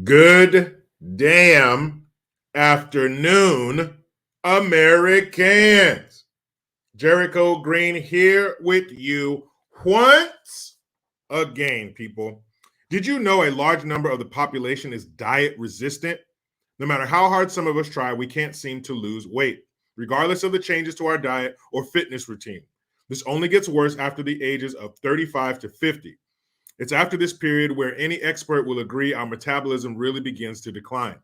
Good damn afternoon, Americans. Jericho Green here with you once again, people. Did you know a large number of the population is diet resistant? No matter how hard some of us try, we can't seem to lose weight, regardless of the changes to our diet or fitness routine. This only gets worse after the ages of 35 to 50. It's after this period where any expert will agree our metabolism really begins to decline.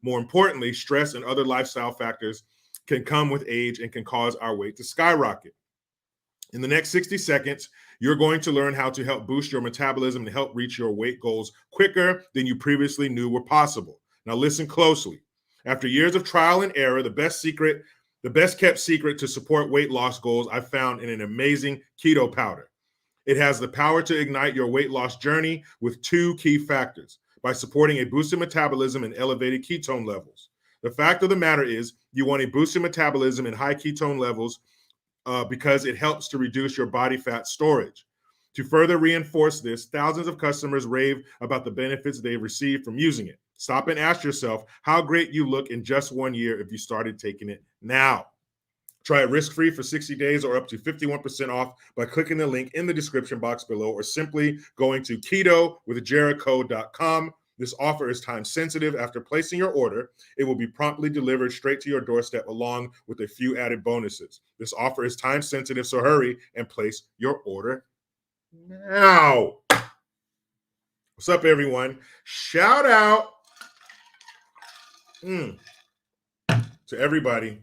More importantly, stress and other lifestyle factors can come with age and can cause our weight to skyrocket. In the next 60 seconds, you're going to learn how to help boost your metabolism and help reach your weight goals quicker than you previously knew were possible. Now listen closely. After years of trial and error, the best kept secret to support weight loss goals I found in an amazing keto powder. It has the power to ignite your weight loss journey with two key factors by supporting a boosted metabolism and elevated ketone levels. The fact of the matter is, you want a boosted metabolism and high ketone levels because it helps to reduce your body fat storage. To further reinforce this, thousands of customers rave about the benefits they've received from using it. Stop and ask yourself how great you look in just 1 year if you started taking it now. Try it risk-free for 60 days or up to 51% off by clicking the link in the description box below or simply going to ketowithjericho.com. This offer is time sensitive. After placing your order, it will be promptly delivered straight to your doorstep along with a few added bonuses. This offer is time sensitive, so hurry and place your order now. What's up, everyone? Shout out to everybody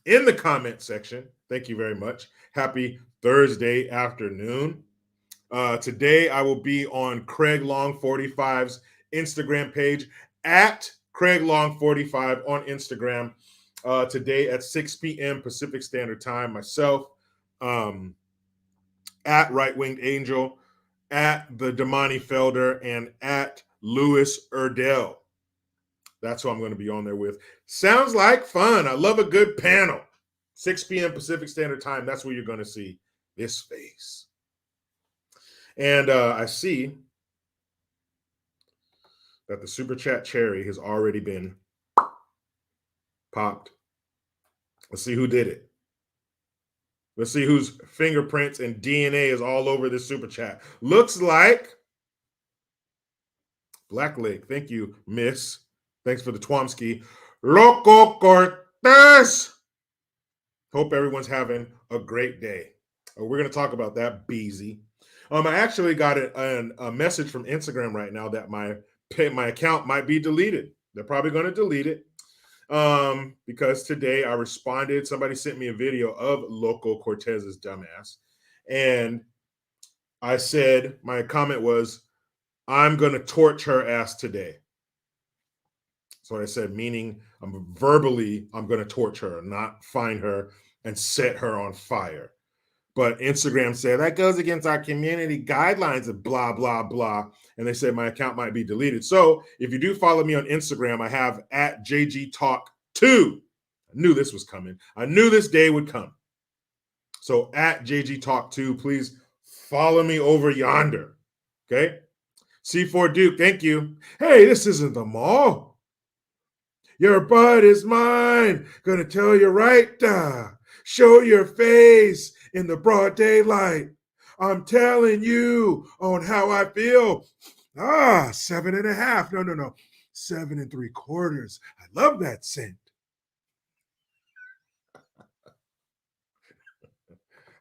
in the comment section. Thank you very much. Happy Thursday afternoon. Today I will be on Craig Long 45's Instagram page at Craig Long 45 on Instagram today at 6 p.m. Pacific Standard Time. Myself, at Right Winged Angel, at the Damani Felder, and at Lewis Erdell. That's who I'm going to be on there with. Sounds like fun. I love a good panel. 6 p.m. Pacific Standard Time. That's where you're going to see this face. And I see that the Super Chat cherry has already been popped. Let's see who did it. Let's see whose fingerprints and DNA is all over this Super Chat. Looks like Black Lake. Thank you, Miss. Thanks for the Twomsky. Loco Cortez. Hope everyone's having a great day. We're going to talk about that, Beezy. I actually got a message from Instagram right now that my account might be deleted. They're probably going to delete it because today I responded. Somebody sent me a video of Loco Cortez's dumbass. And I said, my comment was, I'm going to torch her ass today. So I said, meaning I'm going to torch her, not find her and set her on fire. But Instagram said that goes against our community guidelines of blah, blah, blah. And they said my account might be deleted. So if you do follow me on Instagram, I have at JGTalk2. I knew this was coming. I knew this day would come. So at JGTalk2, please follow me over yonder. Okay? C4 Duke, thank you. Hey, this isn't the mall. Your butt is mine. Gonna tell you right. Show your face in the broad daylight. I'm telling you on how I feel. 7.5. No. 7 3/4. I love that scent.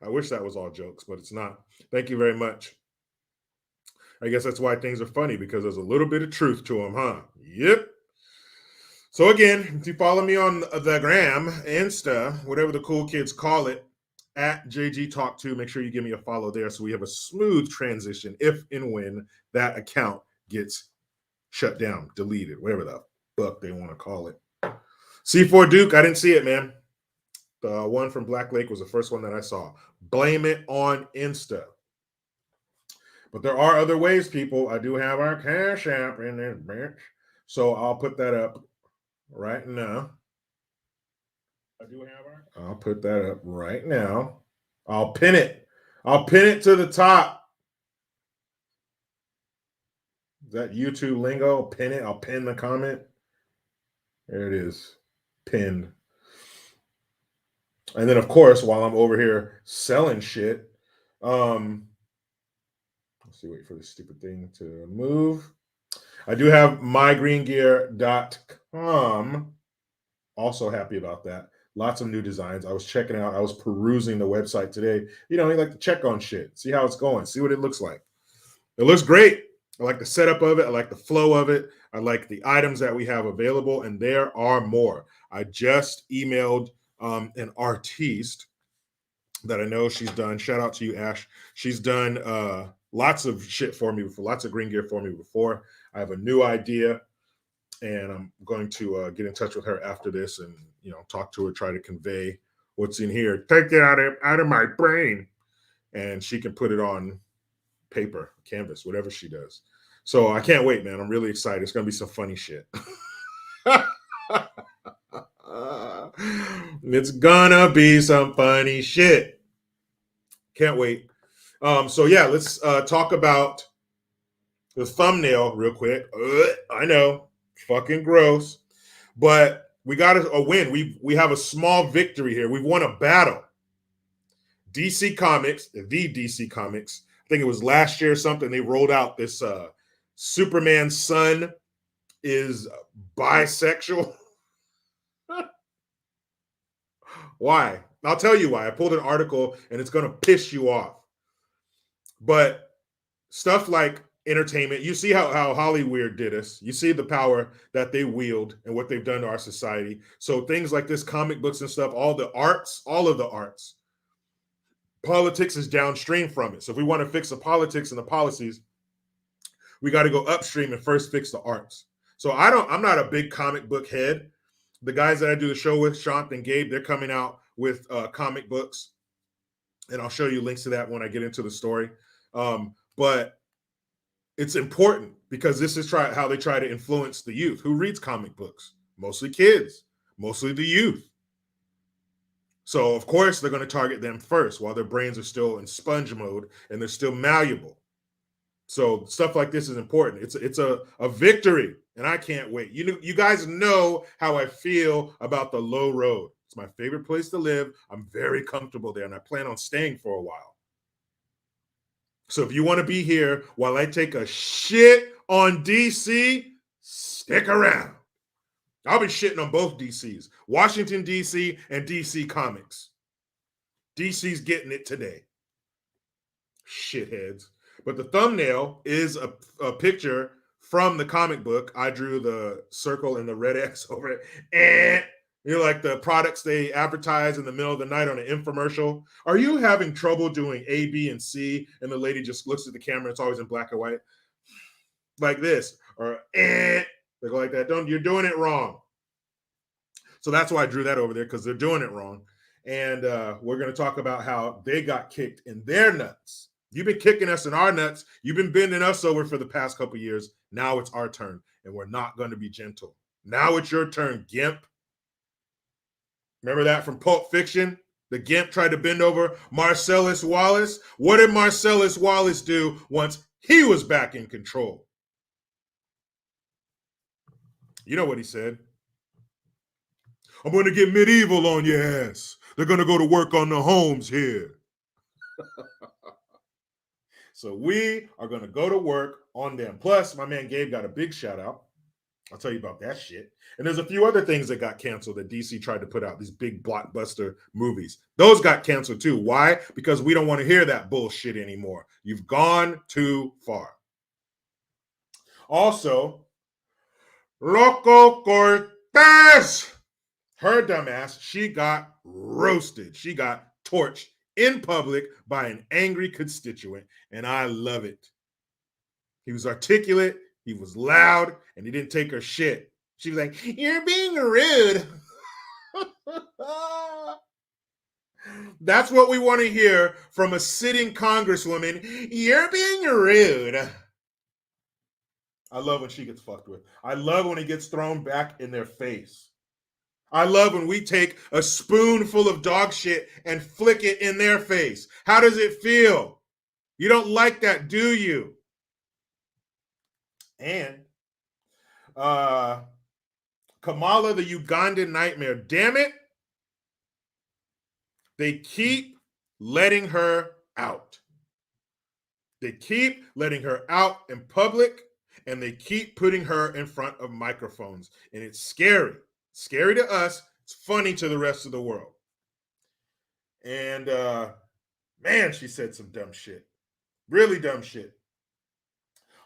I wish that was all jokes, but it's not. Thank you very much. I guess that's why things are funny, because there's a little bit of truth to them, huh? Yep. So again, if you follow me on the gram, Insta, whatever the cool kids call it, at JGTalk2, make sure you give me a follow there so we have a smooth transition if and when that account gets shut down, deleted, whatever the fuck they want to call it. C4 Duke, I didn't see it, man. The one from Black Lake was the first one that I saw. Blame it on Insta. But there are other ways, people. I do have our Cash App in this bitch. So I'll put that up right now. I'll put that up right now. I'll pin it. I'll pin it to the top. that YouTube lingo? Pin it. I'll pin the comment. There it is. Pinned. And then, of course, while I'm over here selling shit, let's see, wait for this stupid thing to move. I do have mygreengear.com. Also happy about that. Lots of new designs. I was checking out. I was perusing the website today. You know, you like to check on shit, see how it's going, see what it looks like. It looks great. I like the setup of it. I like the flow of it. I like the items that we have available, and there are more. I just emailed an artiste that I know she's done. Shout out to you, Ash. She's done lots of shit for me before, lots of green gear for me before. I have a new idea, and I'm going to get in touch with her after this and, you know, talk to her, try to convey what's in here. Take it out of my brain. And she can put it on paper, canvas, whatever she does. So I can't wait, man. I'm really excited. It's going to be some funny shit. It's gonna be some funny shit. Can't wait. So yeah, let's talk about the thumbnail real quick. I know, fucking gross, but we got a win. We have a small victory here. We've won a battle. DC Comics, the DC Comics, I think it was last year or something, they rolled out this Superman's son is bisexual. Why? I'll tell you why. I pulled an article and it's going to piss you off. But stuff like entertainment, you see how Hollywood did us. You see the power that they wield and what they've done to our society. So things like this, comic books and stuff, all of the arts, politics is downstream from it. So if we want to fix the politics and the policies, we got to go upstream and first fix the arts. So I'm not a big comic book head. The guys that I do the show with, Sean and Gabe, they're coming out with comic books. And I'll show you links to that when I get into the story. But it's important because this is how they try to influence the youth. Who reads comic books? Mostly kids, mostly the youth. So, of course, they're going to target them first while their brains are still in sponge mode and they're still malleable. So stuff like this is important. It's a victory, and I can't wait. You guys know how I feel about the low road. It's my favorite place to live. I'm very comfortable there, and I plan on staying for a while. So if you want to be here while I take a shit on DC, stick around. I'll be shitting on both DCs, Washington, D.C. and DC Comics. DC's getting it today. Shitheads. But the thumbnail is a picture from the comic book. I drew the circle and the red X over it. And you know, like the products they advertise in the middle of the night on an infomercial. Are you having trouble doing A, B, and C? And the lady just looks at the camera. It's always in black and white. Like this. Or they go like that. You're doing it wrong. So that's why I drew that over there, because they're doing it wrong. And we're going to talk about how they got kicked in their nuts. You've been kicking us in our nuts. You've been bending us over for the past couple of years. Now it's our turn, and we're not going to be gentle. Now it's your turn, Gimp. Remember that from Pulp Fiction? The Gimp tried to bend over Marcellus Wallace. What did Marcellus Wallace do once he was back in control? You know what he said? I'm going to get medieval on your ass. They're going to go to work on the homes here. So we are going to go to work on them. Plus, my man Gabe got a big shout out. I'll tell you about that shit. And there's a few other things that got canceled that DC tried to put out, these big blockbuster movies. Those got canceled too. Why? Because we don't want to hear that bullshit anymore. You've gone too far. Also, Loco Cortez, her dumbass, she got roasted. She got torched in public by an angry constituent, and I love it. He was articulate, he was loud, and he didn't take her shit. She was like, "You're being rude." That's what we want to hear from a sitting congresswoman. You're being rude. I love when she gets fucked with. I love when it gets thrown back in their face. I love when we take a spoonful of dog shit and flick it in their face. How does it feel? You don't like that, do you? And Kamala, the Ugandan nightmare. Damn it. They keep letting her out. They keep letting her out in public, and they keep putting her in front of microphones. And it's scary. Scary to us. It's funny to the rest of the world. And man, she said some dumb shit. Really dumb shit.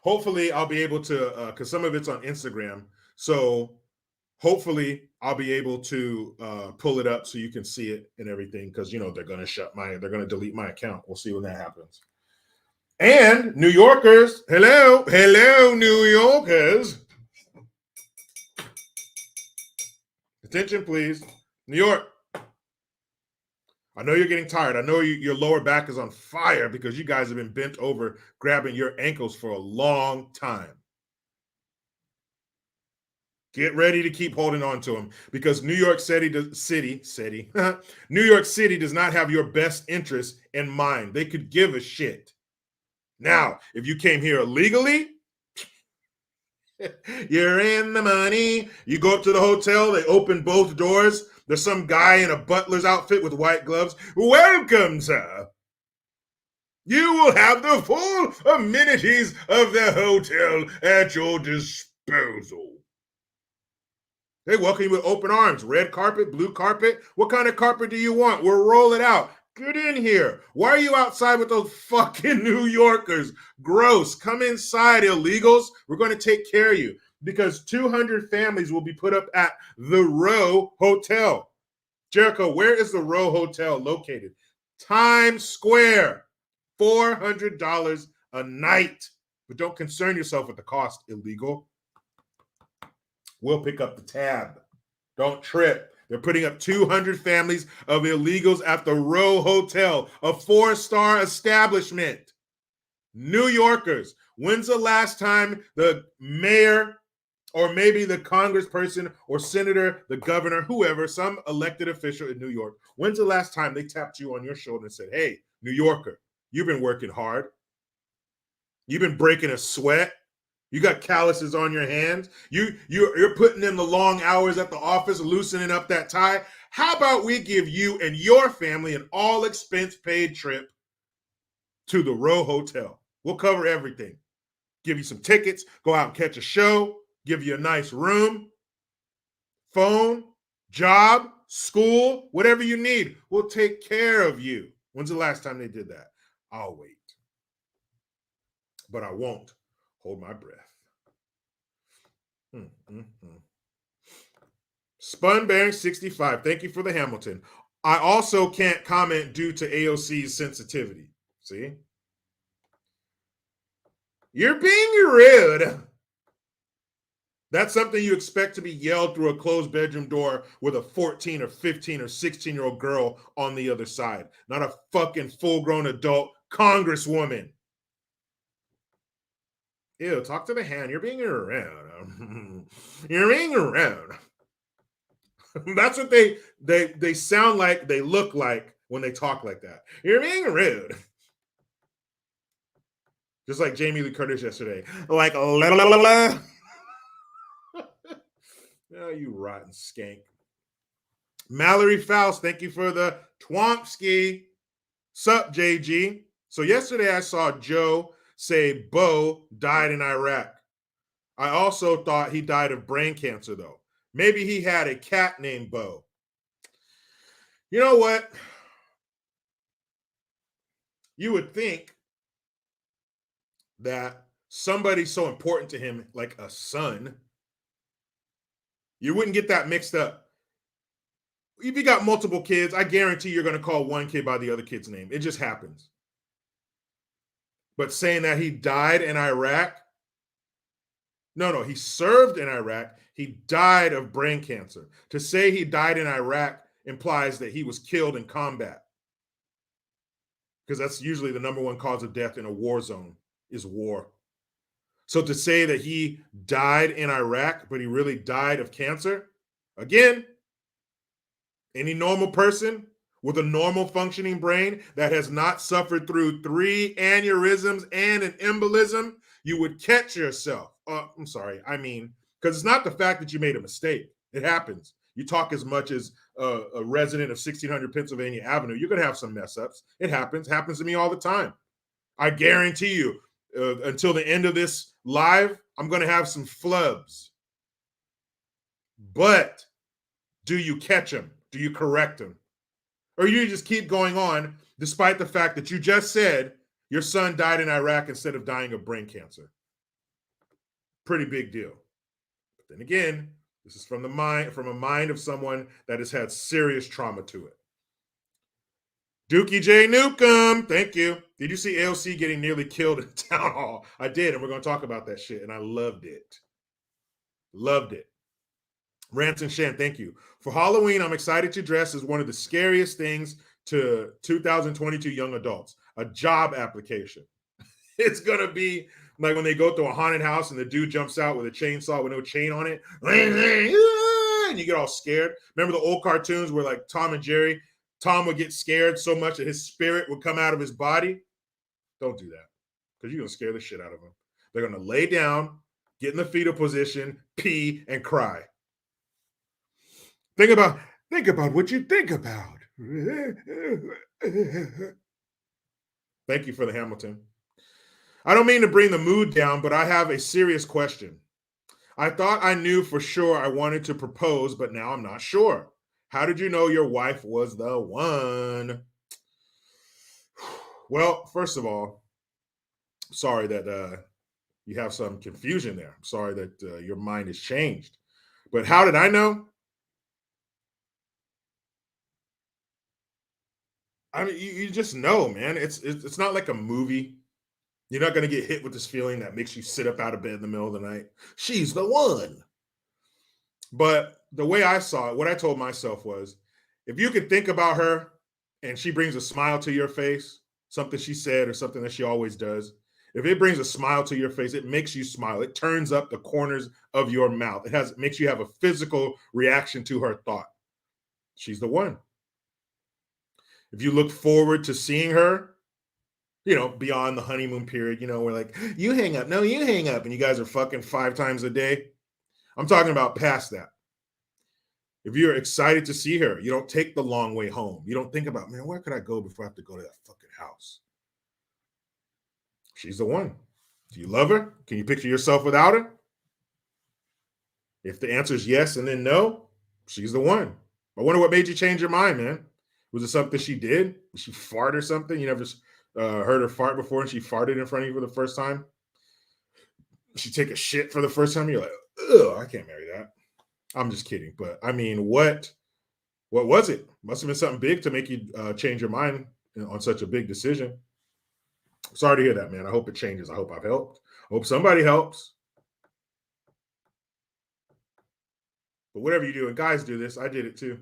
Hopefully, I'll be able to, because some of it's on Instagram. So hopefully, I'll be able to pull it up so you can see it and everything. Because they're going to delete my account. We'll see when that happens. And New Yorkers, hello, New Yorkers. Attention, please. New York. I know you're getting tired. I know your lower back is on fire because you guys have been bent over grabbing your ankles for a long time. Get ready to keep holding on to them because New York City, New York City does not have your best interests in mind. They could give a shit. Now, if you came here illegally, you're in the money. You go up to the hotel, they open both doors. There's some guy in a butler's outfit with white gloves. Welcome, sir. You will have the full amenities of the hotel at your disposal. They welcome you with open arms. Red carpet, blue carpet. What kind of carpet do you want? We'll roll it out. Get in here. Why are you outside with those fucking New Yorkers? Gross. Come inside, illegals. We're going to take care of you because 200 families will be put up at the Row Hotel. Jericho, where is the Row Hotel located? Times Square. $400 a night. But don't concern yourself with the cost, illegal. We'll pick up the tab. Don't trip. They're putting up 200 families of illegals at the Row Hotel, a 4-star establishment. New Yorkers, when's the last time the mayor or maybe the congressperson or senator, the governor, whoever, some elected official in New York, when's the last time they tapped you on your shoulder and said, hey, New Yorker, you've been working hard. You've been breaking a sweat. You got calluses on your hands. You're putting in the long hours at the office, loosening up that tie. How about we give you and your family an all-expense-paid trip to the Row Hotel? We'll cover everything. Give you some tickets, go out and catch a show, give you a nice room, phone, job, school, whatever you need. We'll take care of you. When's the last time they did that? I'll wait. But I won't. Hold my breath. Spun Bearing 65. Thank you for the Hamilton. I also can't comment due to AOC's sensitivity. See? You're being rude. That's something you expect to be yelled through a closed bedroom door with a 14 or 15 or 16-year-old girl on the other side. Not a fucking full-grown adult congresswoman. Ew, talk to the hand. You're being around. You're being around. That's what they sound like, they look like when they talk like that. You're being rude. Just like Jamie Lee Curtis yesterday. Like, la la la la. Oh, you rotten skank. Mallory Faust, thank you for the Twompski. Sup, JG? So yesterday I saw Joe say Bo died in Iraq. I also thought he died of brain cancer, though. Maybe he had a cat named Bo. You know what? You would think that somebody so important to him, like a son, you wouldn't get that mixed up. If you got multiple kids, I guarantee you're going to call one kid by the other kid's name. It just happens. But saying that he died in Iraq, no, he served in Iraq. He died of brain cancer. To say he died in Iraq implies that he was killed in combat. Because that's usually the number one cause of death in a war zone is war. So to say that he died in Iraq, but he really died of cancer, again, any normal person with a normal functioning brain that has not suffered through 3 aneurysms and an embolism, you would catch yourself. I'm sorry. I mean, because it's not the fact that you made a mistake. It happens. You talk as much as a resident of 1600 Pennsylvania Avenue, you're going to have some mess ups. It happens. Happens to me all the time. I guarantee you, until the end of this live, I'm going to have some flubs. But do you catch them? Do you correct them? Or you just keep going on despite the fact that you just said your son died in Iraq instead of dying of brain cancer? Pretty big deal. But then again, this is from a mind of someone that has had serious trauma to it. Dookie J. Newcomb, thank you. Did you see AOC getting nearly killed in town hall? I did, and we're going to talk about that shit, and I loved it. Loved it. Ranson Shan, thank you. For Halloween, I'm excited to dress as one of the scariest things to 2022 young adults, a job application. It's going to be like when they go through a haunted house and the dude jumps out with a chainsaw with no chain on it, and you get all scared. Remember the old cartoons where like Tom and Jerry, Tom would get scared so much that his spirit would come out of his body? Don't do that, because you're going to scare the shit out of them. They're going to lay down, get in the fetal position, pee, and cry. Think about what you think about. Thank you for the Hamilton. I don't mean to bring the mood down, but I have a serious question. I thought I knew for sure I wanted to propose, but now I'm not sure. How did you know your wife was the one? Well, first of all, sorry that you have some confusion there. I'm sorry that your mind has changed. But how did I know? I mean, you just know, man. It's not like a movie. You're not going to get hit with this feeling that makes you sit up out of bed in the middle of the night. She's the one. But the way I saw it, what I told myself was, if you could think about her and she brings a smile to your face, something she said or something that she always does, if it brings a smile to your face, it makes you smile. It turns up the corners of your mouth. It makes you have a physical reaction to her thought. She's the one. If you look forward to seeing her, beyond the honeymoon period, we're like, you hang up. No, you hang up. And you guys are fucking 5 times a day. I'm talking about past that. If you're excited to see her, you don't take the long way home. You don't think about, man, where could I go before I have to go to that fucking house? She's the one. Do you love her? Can you picture yourself without her? If the answer is yes and then no, she's the one. I wonder what made you change your mind, man. Was it something she did? Did she fart or something? You never heard her fart before and she farted in front of you for the first time? She take a shit for the first time? You're like, ugh, I can't marry that. I'm just kidding. But I mean, what was it? Must have been something big to make you change your mind on such a big decision. Sorry to hear that, man. I hope it changes. I hope I've helped. I hope somebody helps. But whatever you do, and guys do this, I did it too.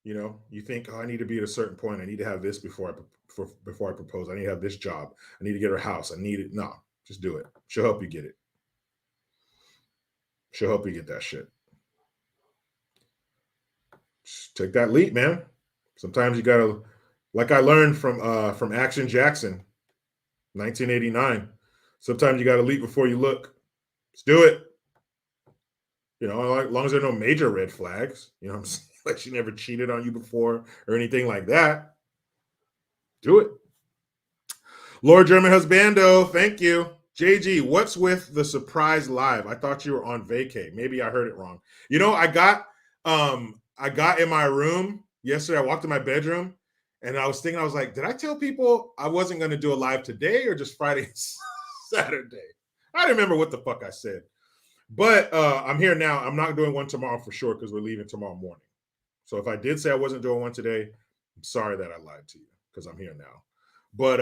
You think, I need to be at a certain point. I need to have this before I propose. I need to have this job. I need to get her house. I need it. No, just do it. She'll help you get it. She'll help you get that shit. Just take that leap, man. Sometimes you gotta, like I learned from Action Jackson, 1989. Sometimes you gotta leap before you look. Let's do it. As long as there are no major red flags, what I'm saying? Like she never cheated on you before or anything like that. Do it. Lord German Husbando, thank you. JG, what's with the surprise live? I thought you were on vacay. Maybe I heard it wrong. I got in my room yesterday. I walked in my bedroom and I was like, did I tell people I wasn't going to do a live today or just Friday and Saturday? I don't remember what the fuck I said. But I'm here now. I'm not doing one tomorrow for sure because we're leaving tomorrow morning. So if I did say I wasn't doing one today, I'm sorry that I lied to you because I'm here now. But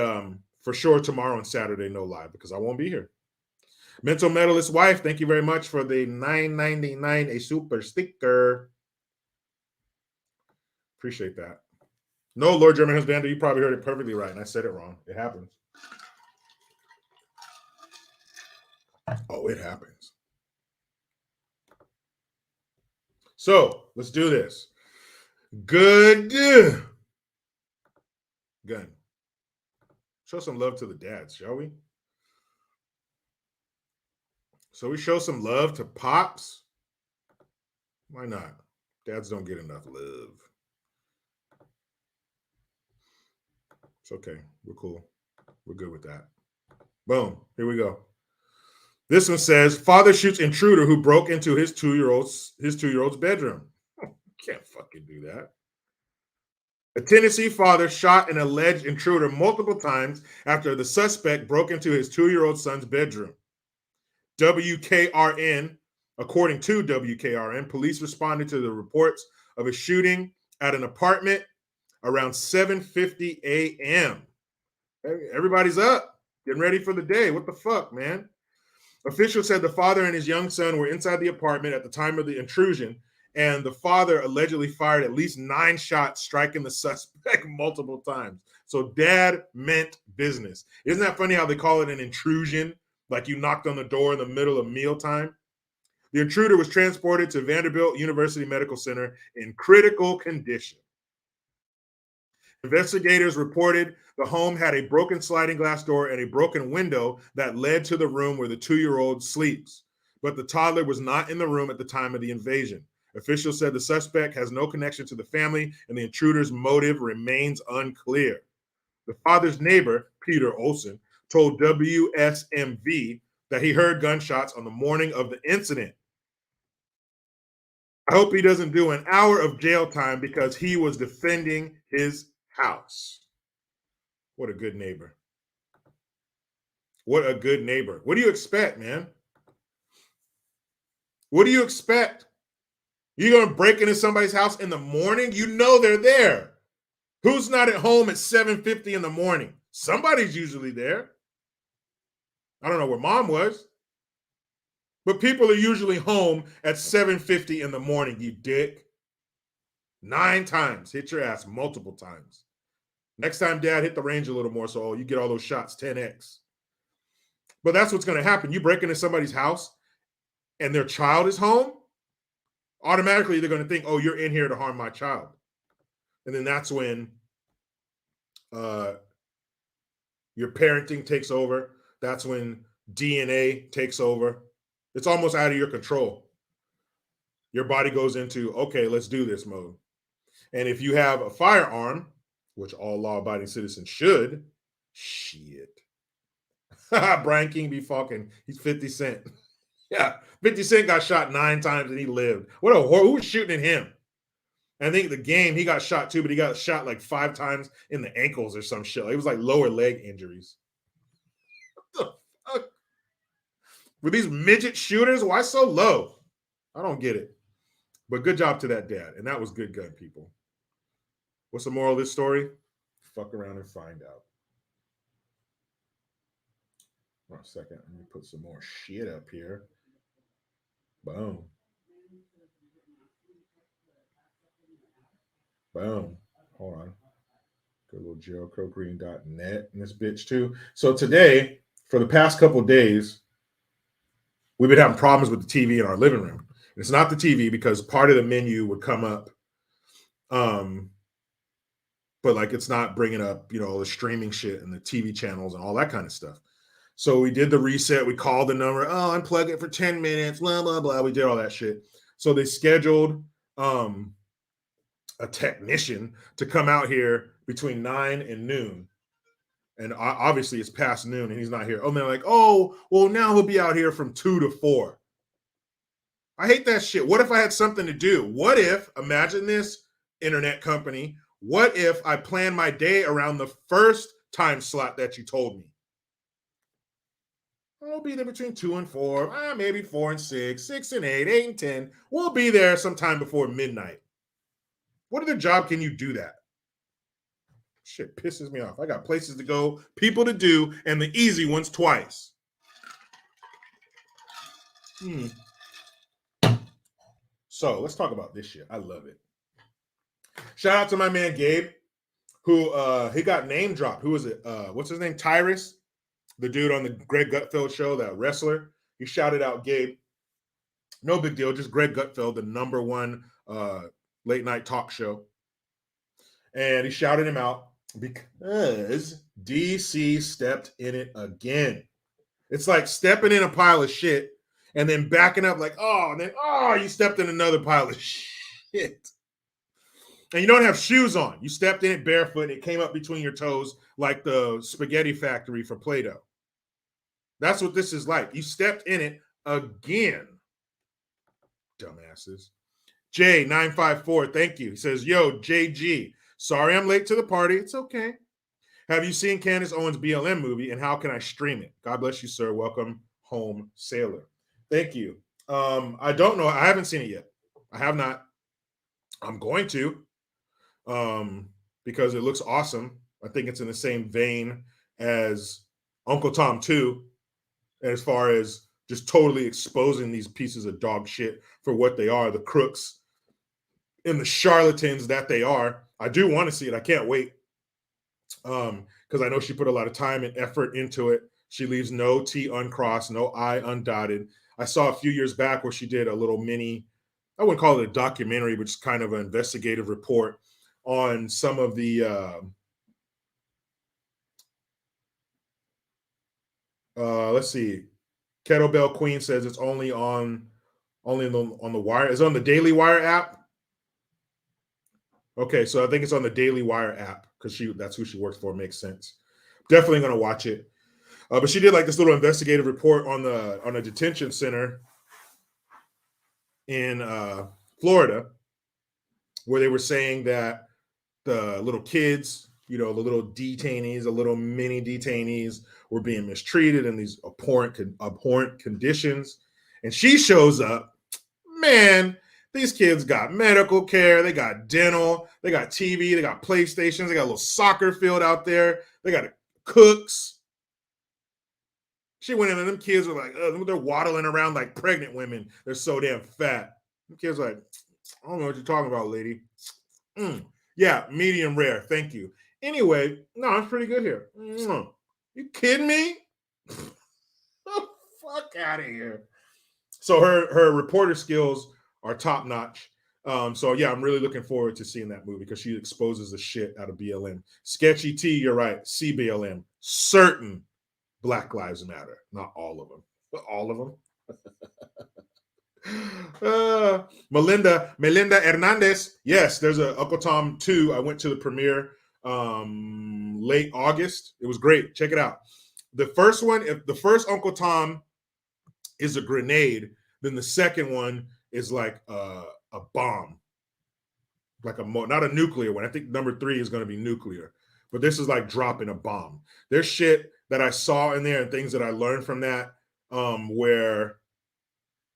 for sure tomorrow and Saturday, no live because I won't be here. Mental Medalist Wife, thank you very much for the $9.99 a super sticker. Appreciate that. No, Lord German Husband, you probably heard it perfectly right, and I said it wrong. It happens. Oh, it happens. So let's do this. Good. Gun. Show some love to the dads, shall we? So we show some love to Pops. Why not? Dads don't get enough love. It's okay. We're cool. We're good with that. Boom. Here we go. This one says, father shoots intruder who broke into his two-year-old's bedroom. Can't fucking do that. A Tennessee father shot an alleged intruder multiple times after the suspect broke into his 2-year-old son's bedroom. WKRN, according to WKRN, police responded to the reports of a shooting at an apartment around 7:50 a.m. Everybody's up, getting ready for the day. What the fuck, man? Officials said the father and his young son were inside the apartment at the time of the intrusion, and the father allegedly fired at least 9 shots, striking the suspect multiple times. So dad meant business. Isn't that funny how they call it an intrusion? Like you knocked on the door in the middle of mealtime? The intruder was transported to Vanderbilt University Medical Center in critical condition. Investigators reported the home had a broken sliding glass door and a broken window that led to the room where the 2-year-old sleeps. But the toddler was not in the room at the time of the invasion. Officials said the suspect has no connection to the family and the intruder's motive remains unclear. The father's neighbor, Peter Olson, told WSMV that he heard gunshots on the morning of the incident. I hope he doesn't do an hour of jail time because he was defending his house. What a good neighbor. What a good neighbor. What do you expect, man? What do you expect? You're going to break into somebody's house in the morning? You know they're there. Who's not at home at 7:50 in the morning? Somebody's usually there. I don't know where mom was. But people are usually home at 7:50 in the morning, you dick. 9 times. Hit your ass multiple times. Next time, dad, hit the range a little more so you get all those shots 10x. But that's what's going to happen. You break into somebody's house and their child is home, automatically they're going to think, oh, you're in here to harm my child. And then that's when your parenting takes over. That's when DNA takes over. It's almost out of your control. Your body goes into, okay, let's do this mode. And if you have a firearm, which all law-abiding citizens should, shit. Brian King be fucking, he's 50 Cent. Yeah, 50 Cent got shot 9 times and he lived. What a whore, who was shooting at him? I think the game, he got shot too, but he got shot like 5 times in the ankles or some shit. It was like lower leg injuries. What the fuck? Were these midget shooters? Why so low? I don't get it. But good job to that dad. And that was good gun, people. What's the moral of this story? Fuck around and find out. One second. Let me put some more shit up here. Boom. Boom. Hold on. Go a little geraldcrowgreen.net in this bitch too. So today, for the past couple of days, we've been having problems with the TV in our living room. And it's not the TV because part of the menu would come up, but like it's not bringing up, the streaming shit and the TV channels and all that kind of stuff. So we did the reset. We called the number. Oh, unplug it for 10 minutes. Blah, blah, blah. We did all that shit. So they scheduled a technician to come out here between 9 and noon. And obviously it's past noon and he's not here. Oh, man, like, oh, well, now he'll be out here from 2 to 4. I hate that shit. What if I had something to do? What if, imagine this, internet company, what if I planned my day around the first time slot that you told me? I'll be there between 2 and 4, maybe 4 and 6, 6 and 8, 8 and 10. We'll be there sometime before midnight. What other job can you do that? Shit pisses me off. I got places to go, people to do, and the easy ones twice. So let's talk about this shit. I love it. Shout out to my man Gabe, who he got name dropped. Who is it? What's his name? Tyrus, the dude on the Greg Gutfeld show, that wrestler. He shouted out Gabe. No big deal. Just Greg Gutfeld, the #1 late night talk show. And he shouted him out because DC stepped in it again. It's like stepping in a pile of shit and then backing up like, oh, and then, oh, you stepped in another pile of shit. And you don't have shoes on. You stepped in it barefoot, and it came up between your toes like the spaghetti factory for Play-Doh. That's what this is like. You stepped in it again. Dumbasses. J954, thank you. He says, yo, JG, sorry I'm late to the party. It's okay. Have you seen Candace Owens BLM movie, and how can I stream it? God bless you, sir. Welcome home, sailor. Thank you. I don't know. I haven't seen it yet. I have not. I'm going to, because it looks awesome. I think it's in the same vein as Uncle Tom 2, as far as just totally exposing these pieces of dog shit for what they are, the crooks and the charlatans that they are. I do want to see it. I can't wait. Because I know she put a lot of time and effort into it. She leaves no T uncrossed, no I undotted. I saw a few years back where she did a little mini, I wouldn't call it a documentary, but just kind of an investigative report on some of the let's see. Kettlebell Queen says it's only on the Wire. Is it on the Daily Wire app? Okay, so I think it's on the Daily Wire app because that's who she works for. Makes sense. Definitely gonna watch it. But she did like this little investigative report on a detention center in Florida, where they were saying that the little kids, the little detainees, the little mini detainees, were being mistreated in these abhorrent conditions. And she shows up, man. These kids got medical care, they got dental, they got TV, they got PlayStations, they got a little soccer field out there, they got cooks. She went in and them kids were like, they're waddling around like pregnant women. They're so damn fat. The kids are like, I don't know what you're talking about, lady. Yeah, medium rare. Thank you. Anyway, no, it's pretty good here. You kidding me? Fuck out of here. So her reporter skills are top notch. So yeah, I'm really looking forward to seeing that movie because she exposes the shit out of BLM. Sketchy T, you're right. CBLM. Certain Black Lives Matter. Not all of them, but all of them. Melinda Hernandez. Yes, there's a Uncle Tom 2. I went to the premiere late August. It was great. Check it out. The first one, if the first Uncle Tom is a grenade, then the second one is like a bomb, like not a nuclear one. I think number 3 is going to be nuclear, but this is like dropping a bomb. There's shit that I saw in there and things that I learned from that where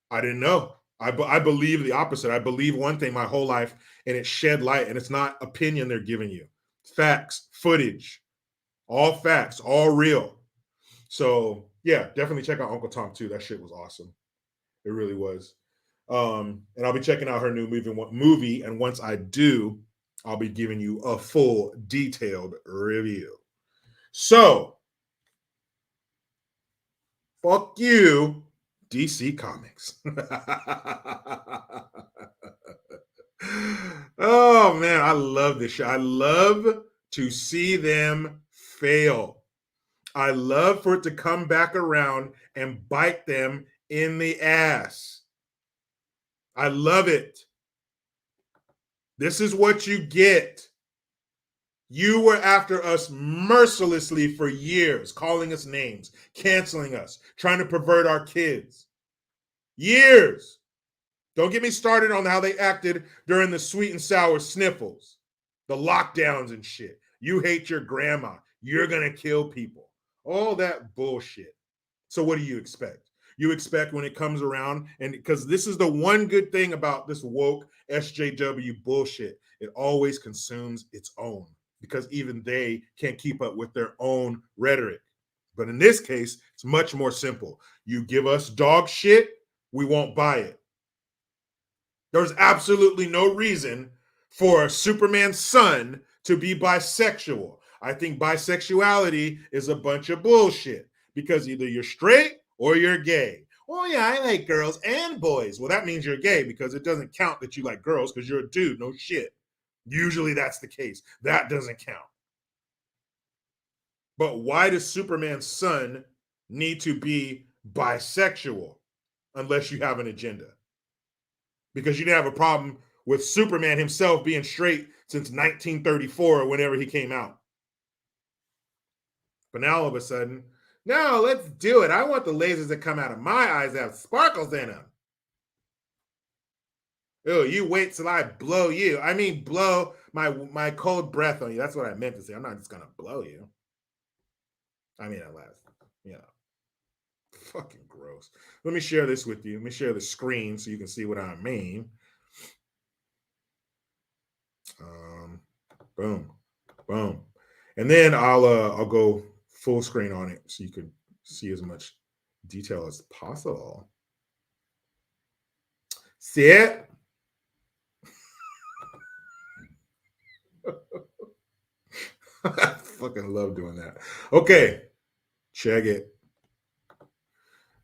I didn't know. I believe the opposite. I believe one thing my whole life, and it shed light, and it's not opinion they're giving you. Facts, footage, all facts, all real. So yeah, definitely check out Uncle Tom 2. That shit was awesome. It really was. And I'll be checking out her new movie. And once I do, I'll be giving you a full detailed review. So, fuck you, DC Comics. Oh man, I love this show. I love to see them fail. I love for it to come back around and bite them in the ass. I love it. This is what you get. You were after us mercilessly for years, calling us names, canceling us, trying to pervert our kids. Years. Don't get me started on how they acted during the sweet and sour sniffles, the lockdowns and shit. You hate your grandma. You're going to kill people. All that bullshit. So what do you expect? You expect when it comes around, and because this is the one good thing about this woke SJW bullshit, it always consumes its own because even they can't keep up with their own rhetoric. But in this case, it's much more simple. You give us dog shit, we won't buy it. There's absolutely no reason for Superman's son to be bisexual. I think bisexuality is a bunch of bullshit because either you're straight or you're gay. Oh yeah, I like girls and boys. Well, that means you're gay because it doesn't count that you like girls because you're a dude. No shit. Usually that's the case. That doesn't count. But why does Superman's son need to be bisexual? unless you have an agenda. Because you didn't have a problem with Superman himself being straight since 1934 or whenever he came out. But now all of a sudden, no, let's do it. I want the lasers that come out of my eyes that have sparkles in them. Oh, you wait till I blow you. I mean, blow my cold breath on you. That's what I meant to say. I'm not just gonna blow you. I mean, at last, yeah. Fucking gross. Let me share this with you. Let me share the screen so you can see what I mean. Boom, boom, and then I'll go full screen on it so you can see as much detail as possible. See it? I fucking love doing that. Okay, check it.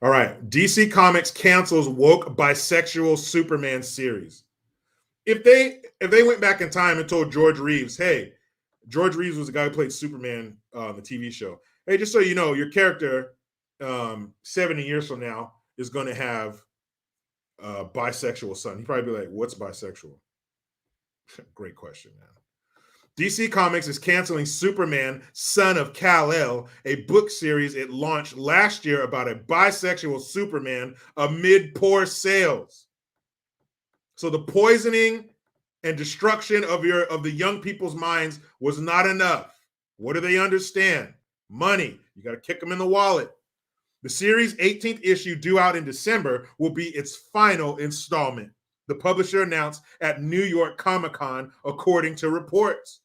All right, DC Comics cancels woke bisexual Superman series. If they went back in time and told George Reeves, hey, George Reeves was the guy who played Superman on the TV show. Hey, just so you know, your character 70 years from now is going to have a bisexual son. He'd probably be like, what's bisexual? Great question, man. DC Comics is canceling Superman, Son of Kal-El, a book series it launched last year about a bisexual Superman amid poor sales. So the poisoning and destruction of the young people's minds was not enough. What do they understand? Money. You got to kick them in the wallet. The series' 18th issue, due out in December, will be its final installment, the publisher announced at New York Comic-Con, according to reports.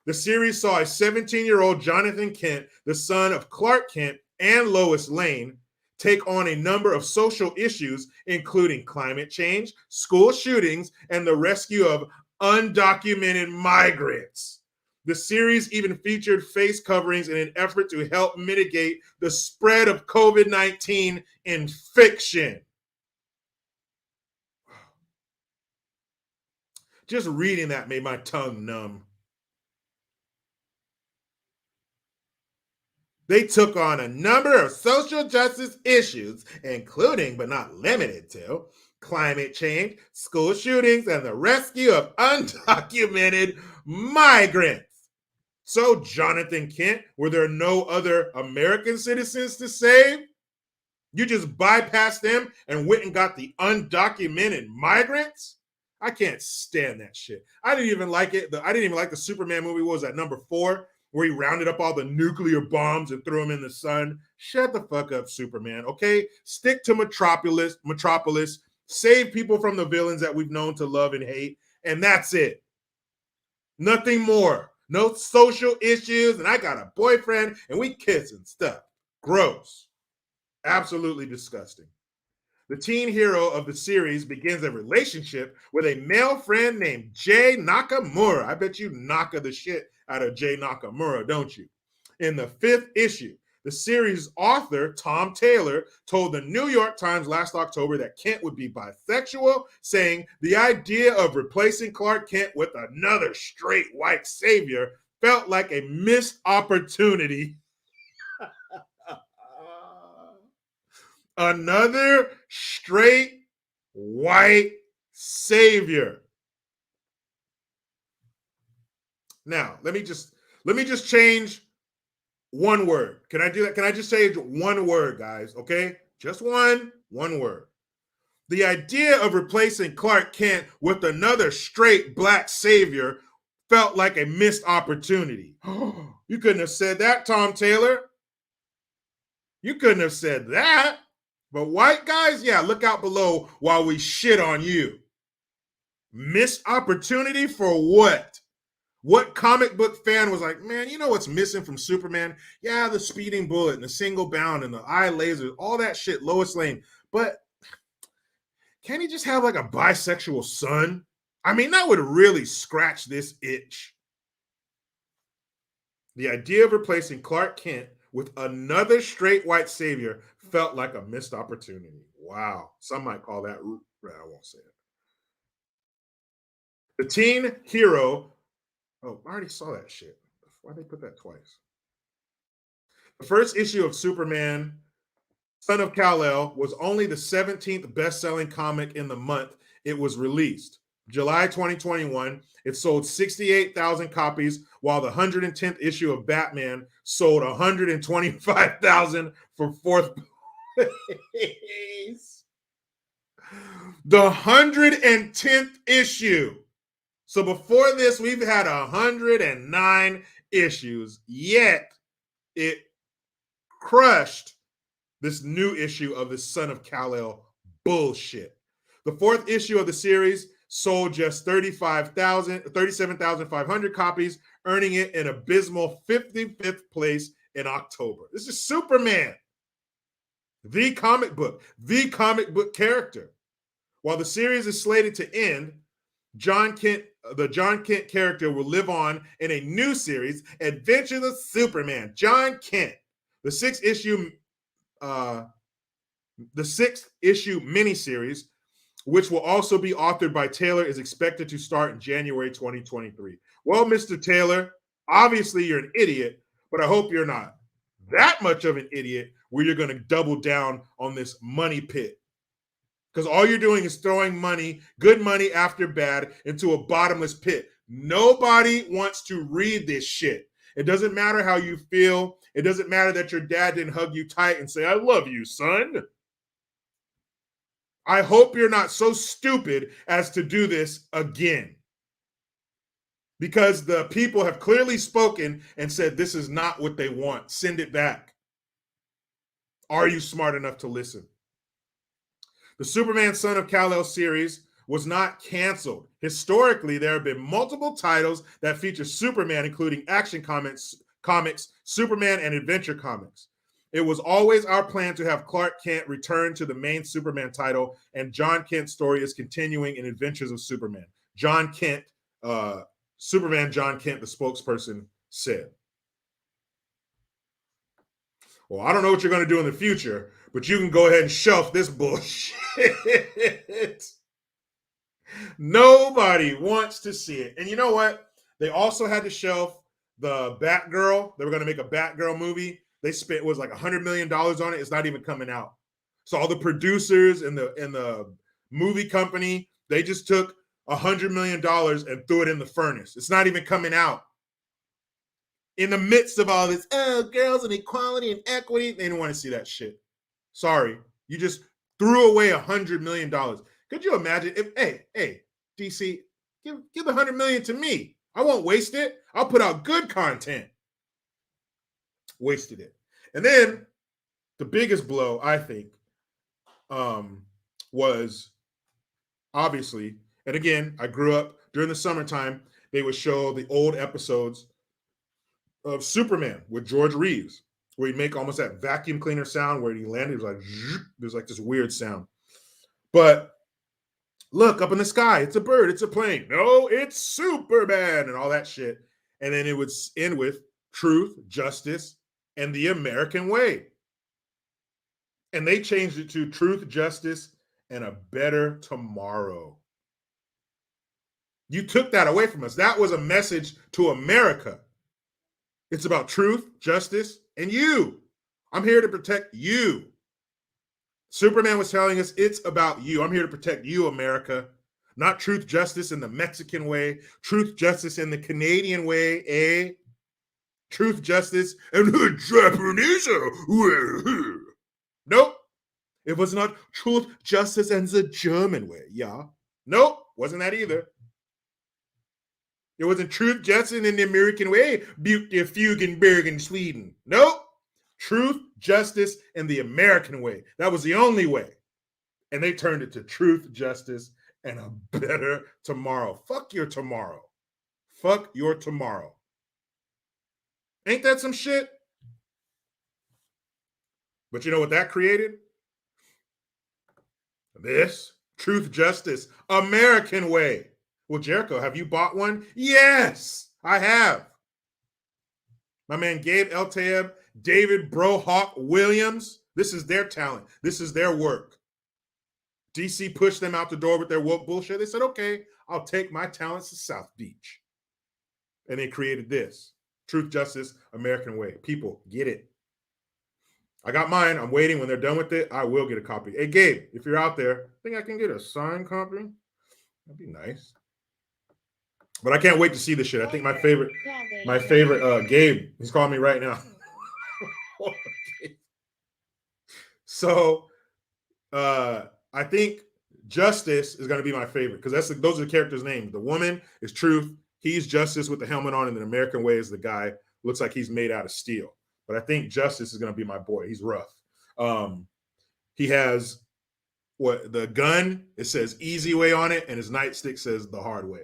The series saw a 17-year-old Jonathan Kent, the son of Clark Kent and Lois Lane, take on a number of social issues, including climate change, school shootings, and the rescue of undocumented migrants. The series even featured face coverings in an effort to help mitigate the spread of COVID-19 in fiction. Just reading that made my tongue numb. They took on a number of social justice issues, including but not limited to climate change, school shootings, and the rescue of undocumented migrants. So, Jonathan Kent, were there no other American citizens to save? You just bypassed them and went and got the undocumented migrants? I can't stand that shit. I didn't even like it. I didn't even like the Superman movie. What was that, number 4? Where he rounded up all the nuclear bombs and threw them in the sun. Shut the fuck up, Superman, okay? Stick to Metropolis, save people from the villains that we've known to love and hate, and that's it. Nothing more. No social issues, and I got a boyfriend, and we kiss and stuff. Gross. Absolutely disgusting. The teen hero of the series begins a relationship with a male friend named Jay Nakamura. I bet you Naka the shit out of Jay Nakamura, don't you? In the 5th issue, the series author, Tom Taylor, told the New York Times last October that Kent would be bisexual, saying the idea of replacing Clark Kent with another straight white savior felt like a missed opportunity. Another straight white savior. Now, let me just change one word. Can I do that? Can I just say one word, guys? Okay? Just one word. The idea of replacing Clark Kent with another straight black savior felt like a missed opportunity. You couldn't have said that, Tom Taylor. You couldn't have said that. But white guys, yeah, look out below while we shit on you. Missed opportunity for what? What comic book fan was like, man, you know what's missing from Superman? Yeah, the speeding bullet and the single bound and the eye laser, all that shit, Lois Lane. But can't he just have like a bisexual son? I mean, that would really scratch this itch. The idea of replacing Clark Kent with another straight white savior felt like a missed opportunity. Wow. Some might call that, I won't say it. The teen hero, oh, I already saw that shit. Why'd they put that twice? The first issue of Superman Son of Kal-El was only the 17th best-selling comic in the month it was released. July 2021, it sold 68,000 copies, while the 110th issue of Batman sold 125,000 for fourth place. The 110th issue. So before this, we've had 109 issues, yet it crushed this new issue of the Son of Kal-El bullshit. The fourth issue of the series sold just 37,500 copies, earning it an abysmal 55th place in October. This is Superman, the comic book character. While the series is slated to end, the John Kent character will live on in a new series, Adventures of Superman, John Kent. The sixth issue miniseries, which will also be authored by Taylor, is expected to start in January 2023. Well, Mr. Taylor, obviously you're an idiot, but I hope you're not that much of an idiot where you're going to double down on this money pit. Because all you're doing is throwing money, good money after bad, into a bottomless pit. Nobody wants to read this shit. It doesn't matter how you feel. It doesn't matter that your dad didn't hug you tight and say, I love you, son. I hope you're not so stupid as to do this again. Because the people have clearly spoken and said this is not what they want. Send it back. Are you smart enough to listen? The Superman Son of Kal-El series was not canceled. Historically, there have been multiple titles that feature Superman, including Action Comics, Superman, and Adventure Comics. It was always our plan to have Clark Kent return to the main Superman title, and John Kent's story is continuing in Adventures of Superman. John Kent, Superman John Kent, the spokesperson, said. Well, I don't know what you're going to do in the future, but you can go ahead and shelf this bullshit. Nobody wants to see it. And you know what? They also had to shelf the Batgirl. They were going to make a Batgirl movie. They spent, it was like $100 million on it. It's not even coming out. So all the producers and the movie company, they just took $100 million and threw it in the furnace. It's not even coming out. In the midst of all this, girls and equality and equity, they didn't want to see that shit. Sorry. You just threw away $100 million. Could you imagine if, hey, DC, give the $100 million to me. I won't waste it. I'll put out good content. Wasted it. And then the biggest blow, I think, was obviously, and again, I grew up during the summertime, they would show the old episodes of Superman with George Reeves, where he'd make almost that vacuum cleaner sound where he landed. It was like, there's like this weird sound. But look up in the sky, it's a bird, it's a plane. No, it's Superman and all that shit. And then it would end with truth, justice, and the American way. And they changed it to truth, justice, and a better tomorrow. You took that away from us. That was a message to America. It's about truth, justice, and you. I'm here to protect you. Superman was telling us it's about you. I'm here to protect you, America. Not truth, justice in the Mexican way. Truth, justice in the Canadian way, eh? Truth, justice, and the Japanese way. Nope. It was not truth, justice, and the German way, yeah. Nope, wasn't that either. It wasn't truth, justice, in the American way, Fugenberg in Sweden. Nope. Truth, justice, and the American way. That was the only way. And they turned it to truth, justice, and a better tomorrow. Fuck your tomorrow. Fuck your tomorrow. Ain't that some shit? But you know what that created? This truth, justice, American way. Well, Jericho, have you bought one? Yes, I have. My man Gabe Eltaeb, David Brohawk Williams, this is their talent. This is their work. DC pushed them out the door with their woke bullshit. They said, okay, I'll take my talents to South Beach. And they created this. Truth, justice, American way. People, get it. I got mine. I'm waiting. When they're done with it, I will get a copy. Hey, Gabe, if you're out there, I think I can get a signed copy. That'd be nice. But I can't wait to see this shit. I think my favorite, Gabe, he's calling me right now. So I think Justice is going to be my favorite because those are the characters' names. The woman is Truth. He's Justice with the helmet on, and the American Way is the guy. Looks like he's made out of steel. But I think Justice is going to be my boy. He's rough. He has what the gun, it says easy way on it, and his nightstick says the hard way.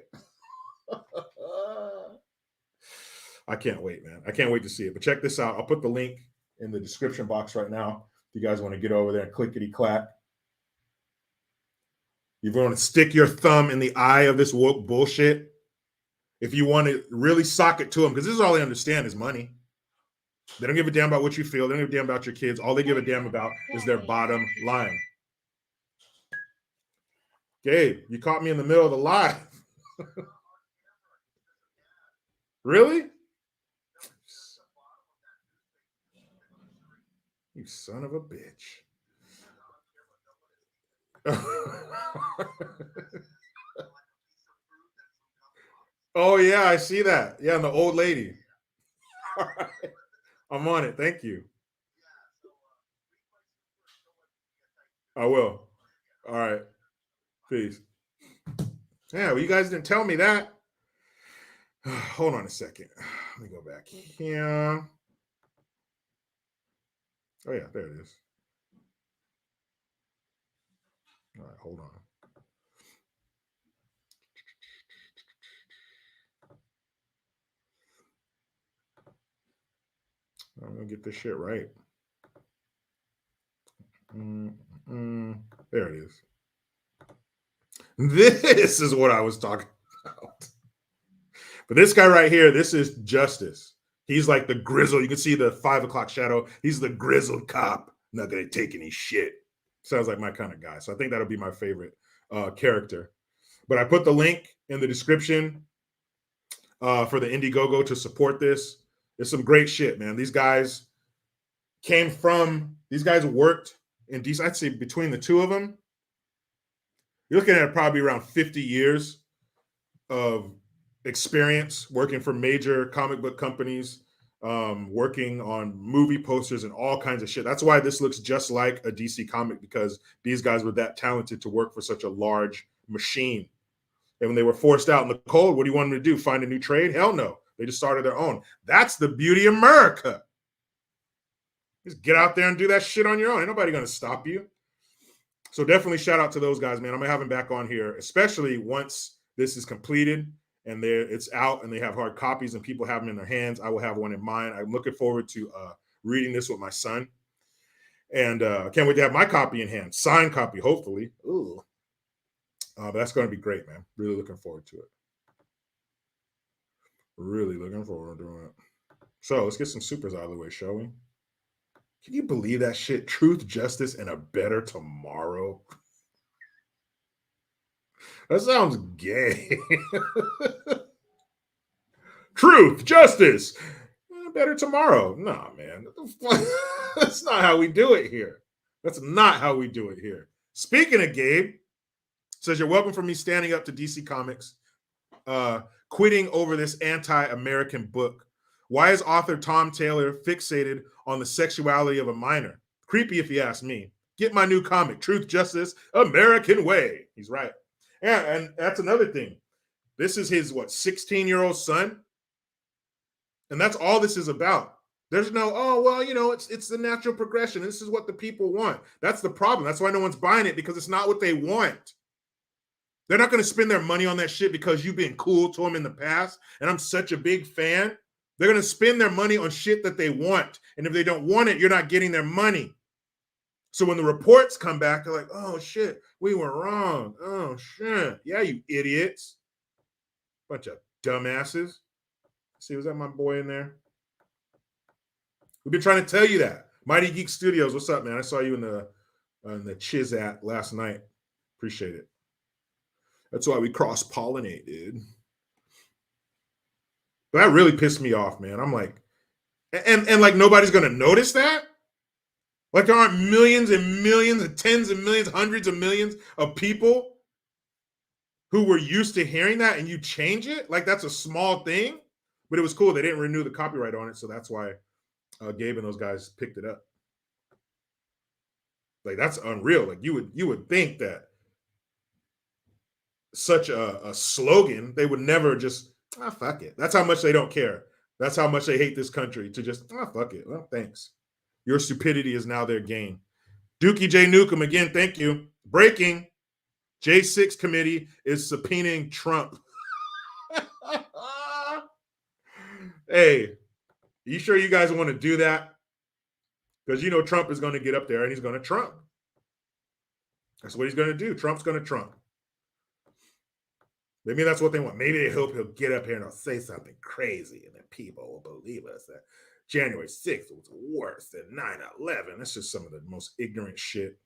I can't wait, man. I can't wait to see it. But check this out. I'll put the link in the description box right now. If you guys want to get over there and clickety clack. You want to stick your thumb in the eye of this woke bullshit. If you want to really sock it to them, because this is all they understand is money. They don't give a damn about what you feel. They don't give a damn about your kids. All they give a damn about is their bottom line. Gabe, you caught me in the middle of the live. Really? You son of a bitch. Oh, yeah, I see that. Yeah, and the old lady. All right. I'm on it. Thank you. I will. All right. Peace. Yeah, well, you guys didn't tell me that. Hold on a second. Let me go back here. Oh, yeah, there it is. All right, hold on. I'm going to get this shit right. There it is. This is what I was talking about. But this guy right here, this is Justice. He's like the grizzled. You can see the 5 o'clock shadow. He's the grizzled cop. Not going to take any shit. Sounds like my kind of guy. So I think that'll be my favorite character. But I put the link in the description for the Indiegogo to support this. It's some great shit, man. These guys worked in DC. I'd say between the two of them, you're looking at probably around 50 years of experience working for major comic book companies, working on movie posters and all kinds of shit. That's why this looks just like a DC comic, because these guys were that talented to work for such a large machine. And when they were forced out in the cold, what do you want them to do? Find a new trade? Hell no. They just started their own. That's the beauty of America. Just get out there and do that shit on your own. Ain't nobody going to stop you. So definitely shout out to those guys, man. I'm going to have them back on here, especially once this is completed and it's out and they have hard copies and people have them in their hands. I will have one in mine. I'm looking forward to reading this with my son. And I can't wait to have my copy in hand. Signed copy, hopefully. Ooh. But that's going to be great, man. Really looking forward to it. Really looking forward to it. So let's get some supers out of the way, shall we? Can you believe that shit? Truth, justice, and a better tomorrow. That sounds gay. Truth, justice, better tomorrow. Nah, man. That's not how we do it here. That's not how we do it here. Speaking of Gabe, says you're welcome for me standing up to DC Comics, quitting over this anti-American book. Why is author Tom Taylor fixated on the sexuality of a minor? Creepy if you ask me. Get my new comic, Truth, Justice, American Way. He's right. Yeah, and that's another thing. This is his, 16-year-old son? And that's all this is about. There's no, it's the natural progression. This is what the people want. That's the problem. That's why no one's buying it, because it's not what they want. They're not going to spend their money on that shit because you've been cool to them in the past, and I'm such a big fan. They're going to spend their money on shit that they want. And if they don't want it, you're not getting their money. So when the reports come back, they're like, oh, shit, we were wrong. Oh, shit. Yeah, you idiots. Bunch of dumbasses. See, was that my boy in there? We've been trying to tell you that. Mighty Geek Studios, what's up, man? I saw you in the Chizat last night. Appreciate it. That's why we cross-pollinate, dude. But that really pissed me off, man. I'm like, and like nobody's gonna notice that. Like there aren't millions and millions and tens of millions, hundreds of millions of people who were used to hearing that, and you change it? Like that's a small thing, but it was cool. They didn't renew the copyright on it, so that's why Gabe and those guys picked it up. Like that's unreal. Like you would think that such a slogan, they would never just fuck it. That's how much they don't care. That's how much they hate this country, to just fuck it. Well, thanks. Your stupidity is now their gain. Dookie J. Newcomb, again, thank you. Breaking. J6 committee is subpoenaing Trump. Hey, you sure you guys want to do that? Because you know Trump is going to get up there and he's going to Trump. That's what he's going to do. Trump's going to Trump. Maybe that's what they want. Maybe they hope he'll get up here and he'll say something crazy and then people will believe us that January 6th was worse than 9/11. That's just some of the most ignorant shit.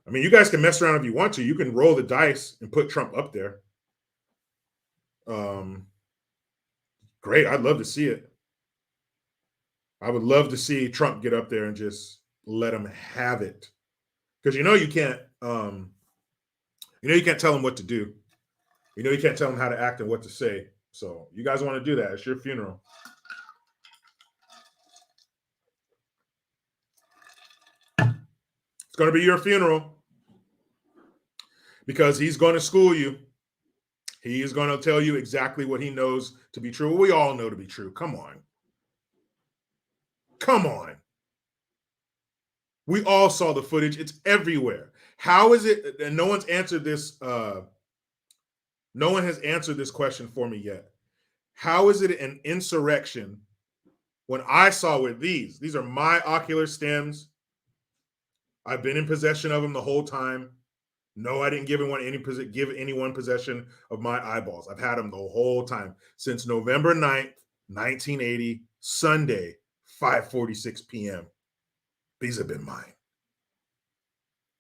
I mean, you guys can mess around if you want to. You can roll the dice and put Trump up there. Great. I'd love to see it. I would love to see Trump get up there and just let him have it. Because you can't tell him what to do. You can't tell him how to act and what to say. So you guys want to do that. It's your funeral. It's going to be your funeral because he's going to school you. He is going to tell you exactly what he knows to be true. We all know to be true. Come on. Come on. We all saw the footage. It's everywhere. How is it? And no one's answered this. No one has answered this question for me yet. How is it an insurrection when I saw with these are my ocular stems. I've been in possession of them the whole time. No, I didn't give anyone possession of my eyeballs. I've had them the whole time since November 9th, 1980, Sunday, 5:46 p.m. These have been mine.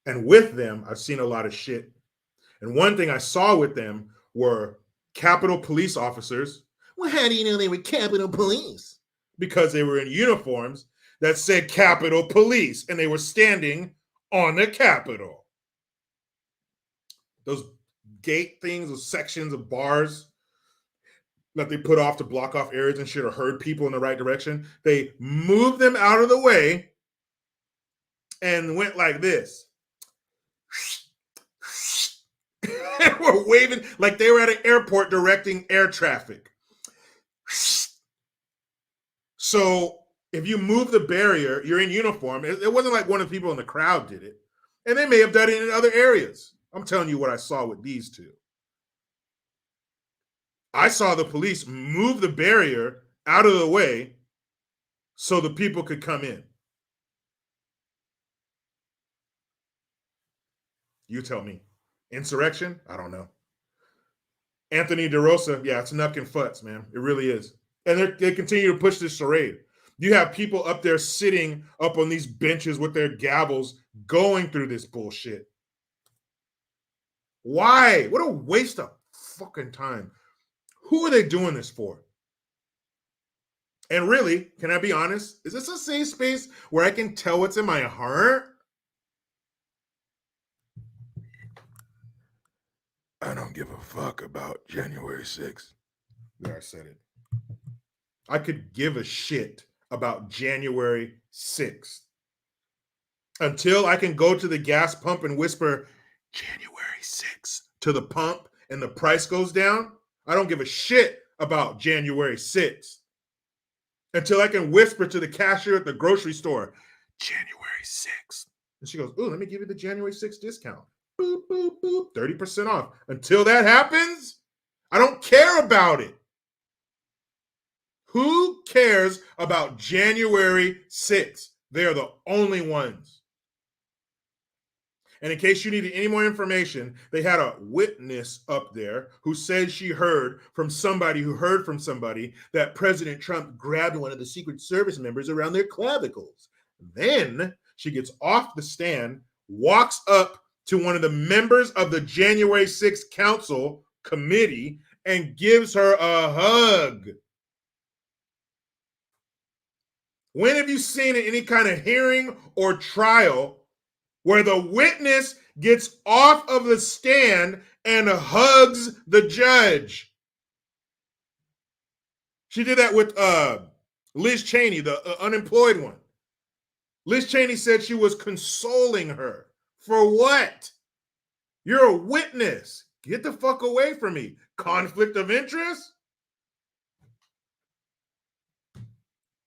And with them, I've seen a lot of shit. And one thing I saw with them were Capitol Police officers. Well, how do you know they were Capitol Police? Because they were in uniforms that said Capitol Police, and they were standing on the Capitol. Those gate things, those sections of bars that they put off to block off areas and shit or herd people in the right direction, they moved them out of the way and went like this. And were waving like they were at an airport directing air traffic. So if you move the barrier, you're in uniform. It wasn't like one of the people in the crowd did it. And they may have done it in other areas. I'm telling you what I saw with these two. I saw the police move the barrier out of the way so the people could come in. You tell me. Insurrection? I don't know. Anthony DeRosa, yeah, it's nuck and futz, man. It really is. And they continue to push this charade. You have people up there sitting up on these benches with their gavels going through this bullshit. Why? What a waste of fucking time. Who are they doing this for? And really, can I be honest? Is this a safe space where I can tell what's in my heart? I don't give a fuck about January 6th. There, I said it. I could give a shit about January 6th until I can go to the gas pump and whisper January 6th to the pump and the price goes down. I don't give a shit about January 6th until I can whisper to the cashier at the grocery store January 6th. And she goes, "Ooh, let me give you the January 6th discount. Boop, boop, boop, 30% off." Until that happens, I don't care about it. Who cares about January 6th? They're the only ones. And in case you needed any more information, they had a witness up there who said she heard from somebody who heard from somebody that President Trump grabbed one of the Secret Service members around their clavicles. Then she gets off the stand, walks up to one of the members of the January 6th Council Committee and gives her a hug. When have you seen in any kind of hearing or trial where the witness gets off of the stand and hugs the judge? She did that with Liz Cheney, the unemployed one. Liz Cheney said she was consoling her. For what? You're a witness. Get the fuck away from me. Conflict of interest?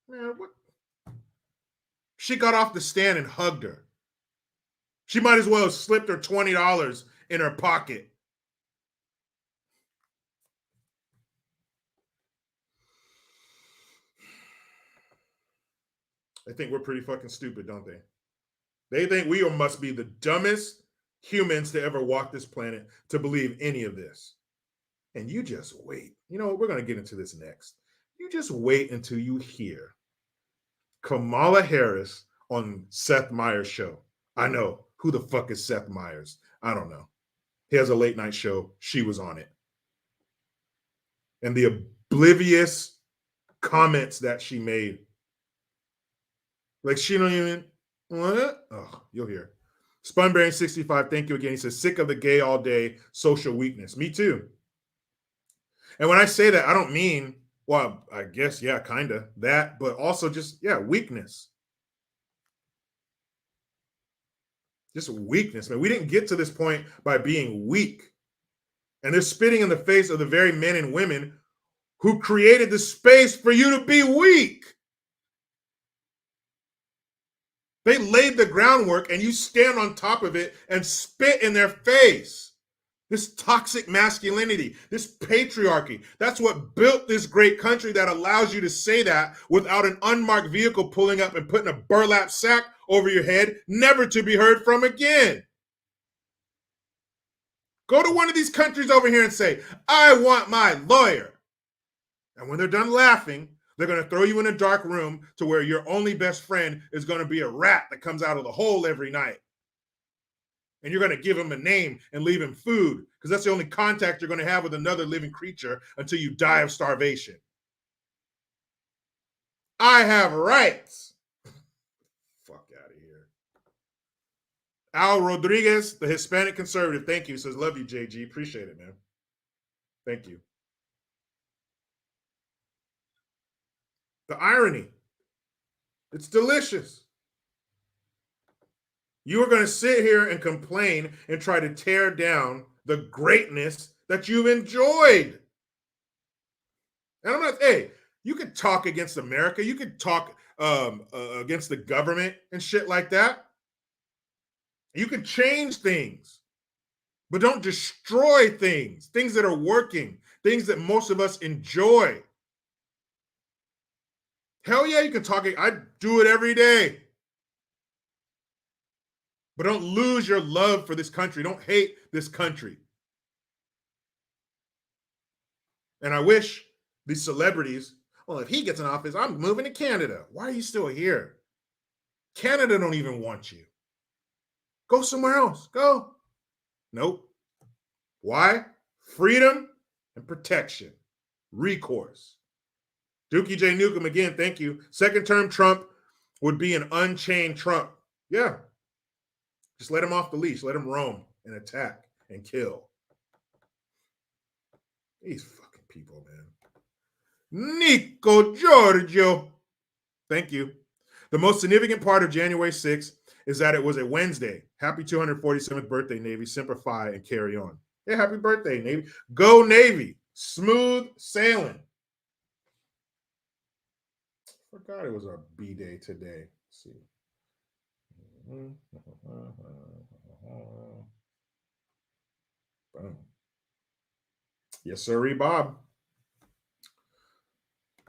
Man, what? She got off the stand and hugged her. She might as well have slipped her $20 in her pocket. They think we're pretty fucking stupid, don't they? They think we must be the dumbest humans to ever walk this planet to believe any of this. And you just wait. You know, we're going to get into this next. You just wait until you hear Kamala Harris on Seth Meyers' show. I know. Who the fuck is Seth Meyers? I don't know. He has a late night show. She was on it. And the oblivious comments that she made. Like she don't even, what? Oh, you'll hear. Spunbearing65, thank you again. He says, sick of the gay all day, social weakness. Me too. And when I say that, I don't mean, well, I guess, yeah, kind of that, but also just, yeah, weakness. Just weakness, man. We didn't get to this point by being weak. And they're spitting in the face of the very men and women who created the space for you to be weak. They laid the groundwork and you stand on top of it and spit in their face. This toxic masculinity, this patriarchy, that's what built this great country that allows you to say that without an unmarked vehicle pulling up and putting a burlap sack over your head, never to be heard from again. Go to one of these countries over here and say, I want my lawyer. And when they're done laughing, they're going to throw you in a dark room to where your only best friend is going to be a rat that comes out of the hole every night. And you're going to give him a name and leave him food because that's the only contact you're going to have with another living creature until you die of starvation. I have rights. Fuck out of here. Al Rodriguez, the Hispanic conservative, thank you. Says, love you, JG. Appreciate it, man. Thank you. The irony. It's delicious. You are going to sit here and complain and try to tear down the greatness that you've enjoyed. And I'm not, hey, you could talk against America. You could talk against the government and shit like that. You can change things, but don't destroy things that are working, things that most of us enjoy. Hell yeah, you can talk. I do it every day. But don't lose your love for this country. Don't hate this country. And I wish these celebrities, well, if he gets in office, I'm moving to Canada. Why are you still here? Canada don't even want you. Go somewhere else. Go. Nope. Why? Freedom and protection. Recourse. Dookie J. Nukem, again, thank you. Second term Trump would be an unchained Trump. Yeah. Just let him off the leash. Let him roam and attack and kill. These fucking people, man. Nico Giorgio. Thank you. The most significant part of January 6th is that it was a Wednesday. Happy 247th birthday, Navy. Semper Fi and carry on. Yeah, happy birthday, Navy. Go Navy. Smooth sailing. Forgot it was our B-Day today. Let's see. Boom. Yes, sir, Bob.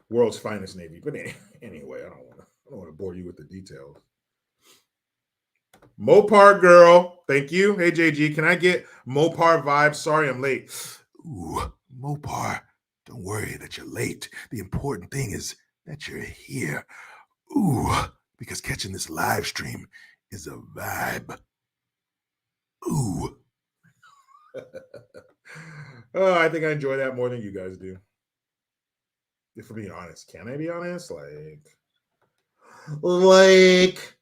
World's finest Navy. But anyway, I don't want to bore you with the details. Mopar girl, thank you. Hey, JG, can I get Mopar vibes? Sorry, I'm late. Ooh, Mopar, don't worry that you're late. The important thing is that you're here. Ooh, because catching this live stream is a vibe. Ooh. Oh, I think I enjoy that more than you guys do. If we're being honest. Can I be honest? Like, Like,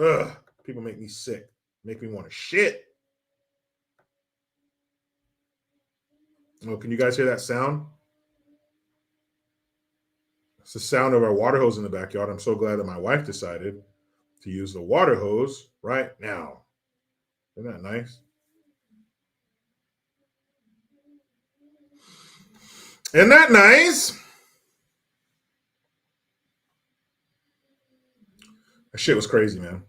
ugh, people make me sick. Make me want to shit. Oh, can you guys hear that sound? It's the sound of our water hose in the backyard. I'm so glad that my wife decided to use the water hose right now. Isn't that nice? Isn't that nice? That shit was crazy, man.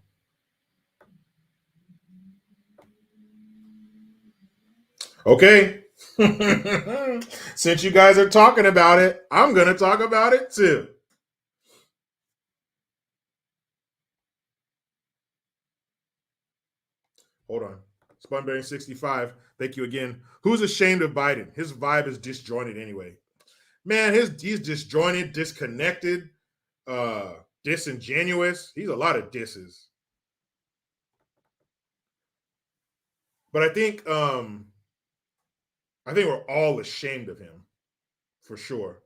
Okay. Since you guys are talking about it, I'm going to talk about it too. Hold on. Spunberry65, thank you again. Who's ashamed of Biden? His vibe is disjointed anyway. Man, he's disjointed, disconnected, disingenuous. He's a lot of disses. But I think we're all ashamed of him, for sure.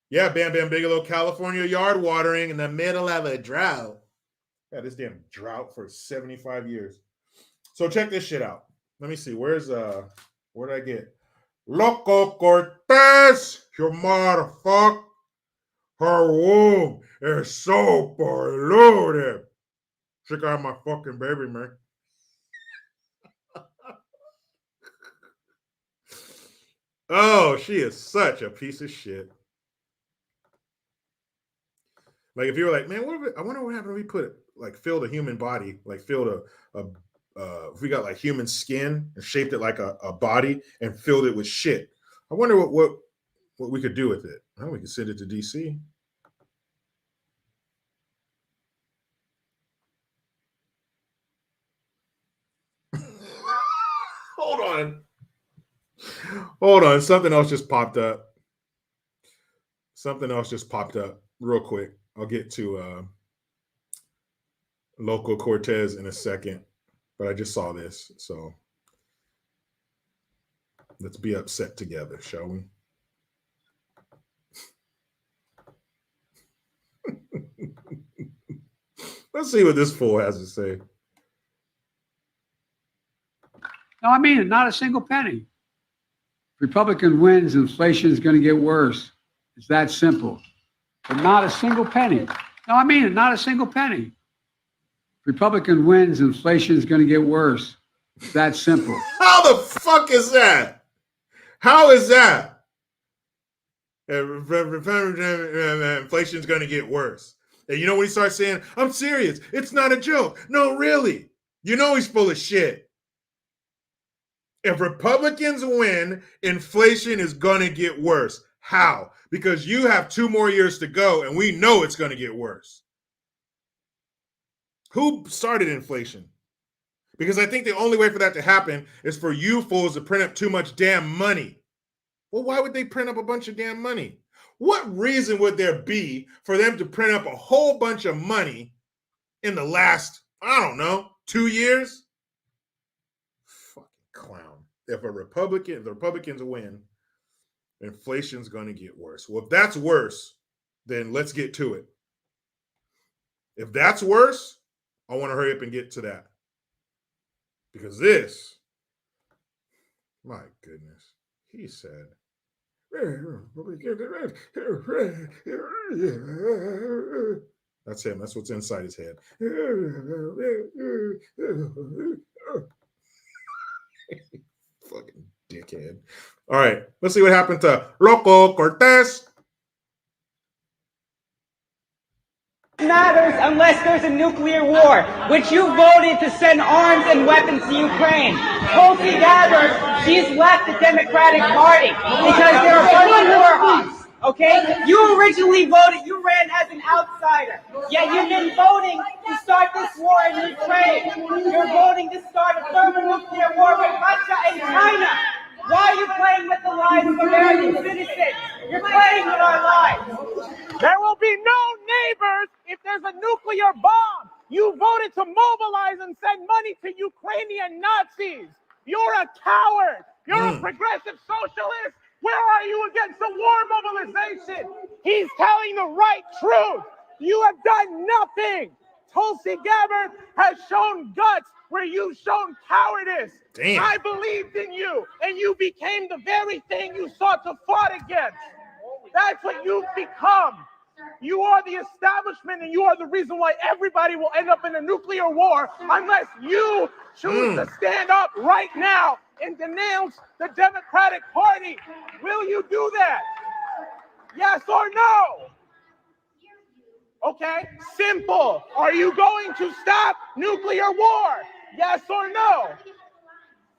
Yeah, Bam Bam Bigelow, California yard watering in the middle of a drought. Yeah, this damn drought for 75 years. So check this shit out. Let me see. Where did I get? Loco Cortez, your motherfucker. Her womb is so polluted. Check out my fucking baby, man. Oh, she is such a piece of shit. Like, if you were like, man, I wonder what happened if we put filled a human body, filled if we got like human skin and shaped it like a body and filled it with shit. I wonder what we could do with it. Well, we could send it to DC. Hold on. Something else just popped up. Real quick. I'll get to Loco Cortez in a second, but I just saw this, so let's be upset together, shall we? Let's see what this fool has to say. No, I mean, not a single penny. Republican wins, inflation is going to get worse. It's that simple. But not a single penny. No, I mean, not a single penny. Republican wins, inflation is going to get worse. It's that simple. How the fuck is that? How is that? Inflation is going to get worse. And you know when he starts saying, I'm serious, it's not a joke. No, really. You know he's full of shit. If Republicans win, inflation is going to get worse. How? Because you have 2 more years to go, and we know it's going to get worse. Who started inflation? Because I think the only way for that to happen is for you fools to print up too much damn money. Well, why would they print up a bunch of damn money? What reason would there be for them to print up a whole bunch of money in the last, I don't know, 2 years? Fucking clown. If the Republicans win, inflation's going to get worse. Well, if that's worse, then let's get to it. If that's worse, I want to hurry up and get to that. Because this, my goodness, he said, that's him. That's what's inside his head. Fucking dickhead. All right, let's see what happened to Loco Cortez. Matters unless there's a nuclear war, which you voted to send arms and weapons to Ukraine. Tulsi Gabbard, she's left the Democratic Party because there are a bunch of war hawks. Okay? You originally voted, you ran as an outsider. Yet you've been voting to start this war in Ukraine. You're voting to start a thermonuclear war with Russia and China. Why are you playing with the lives of American citizens? You're playing with our lives. There will be no neighbors if there's a nuclear bomb. You voted to mobilize and send money to Ukrainian Nazis. You're a coward. You're a progressive socialist. Where are you against the war mobilization? He's telling the right truth. You have done nothing. Tulsi Gabbard has shown guts where you've shown cowardice. Damn. I believed in you, and you became the very thing you sought to fight against. That's what you've become. You are the establishment, and you are the reason why everybody will end up in a nuclear war unless you choose to stand up right now and denounce the Democratic Party. Will you do that? Yes or no? Okay, simple. Are you going to stop nuclear war? Yes or no?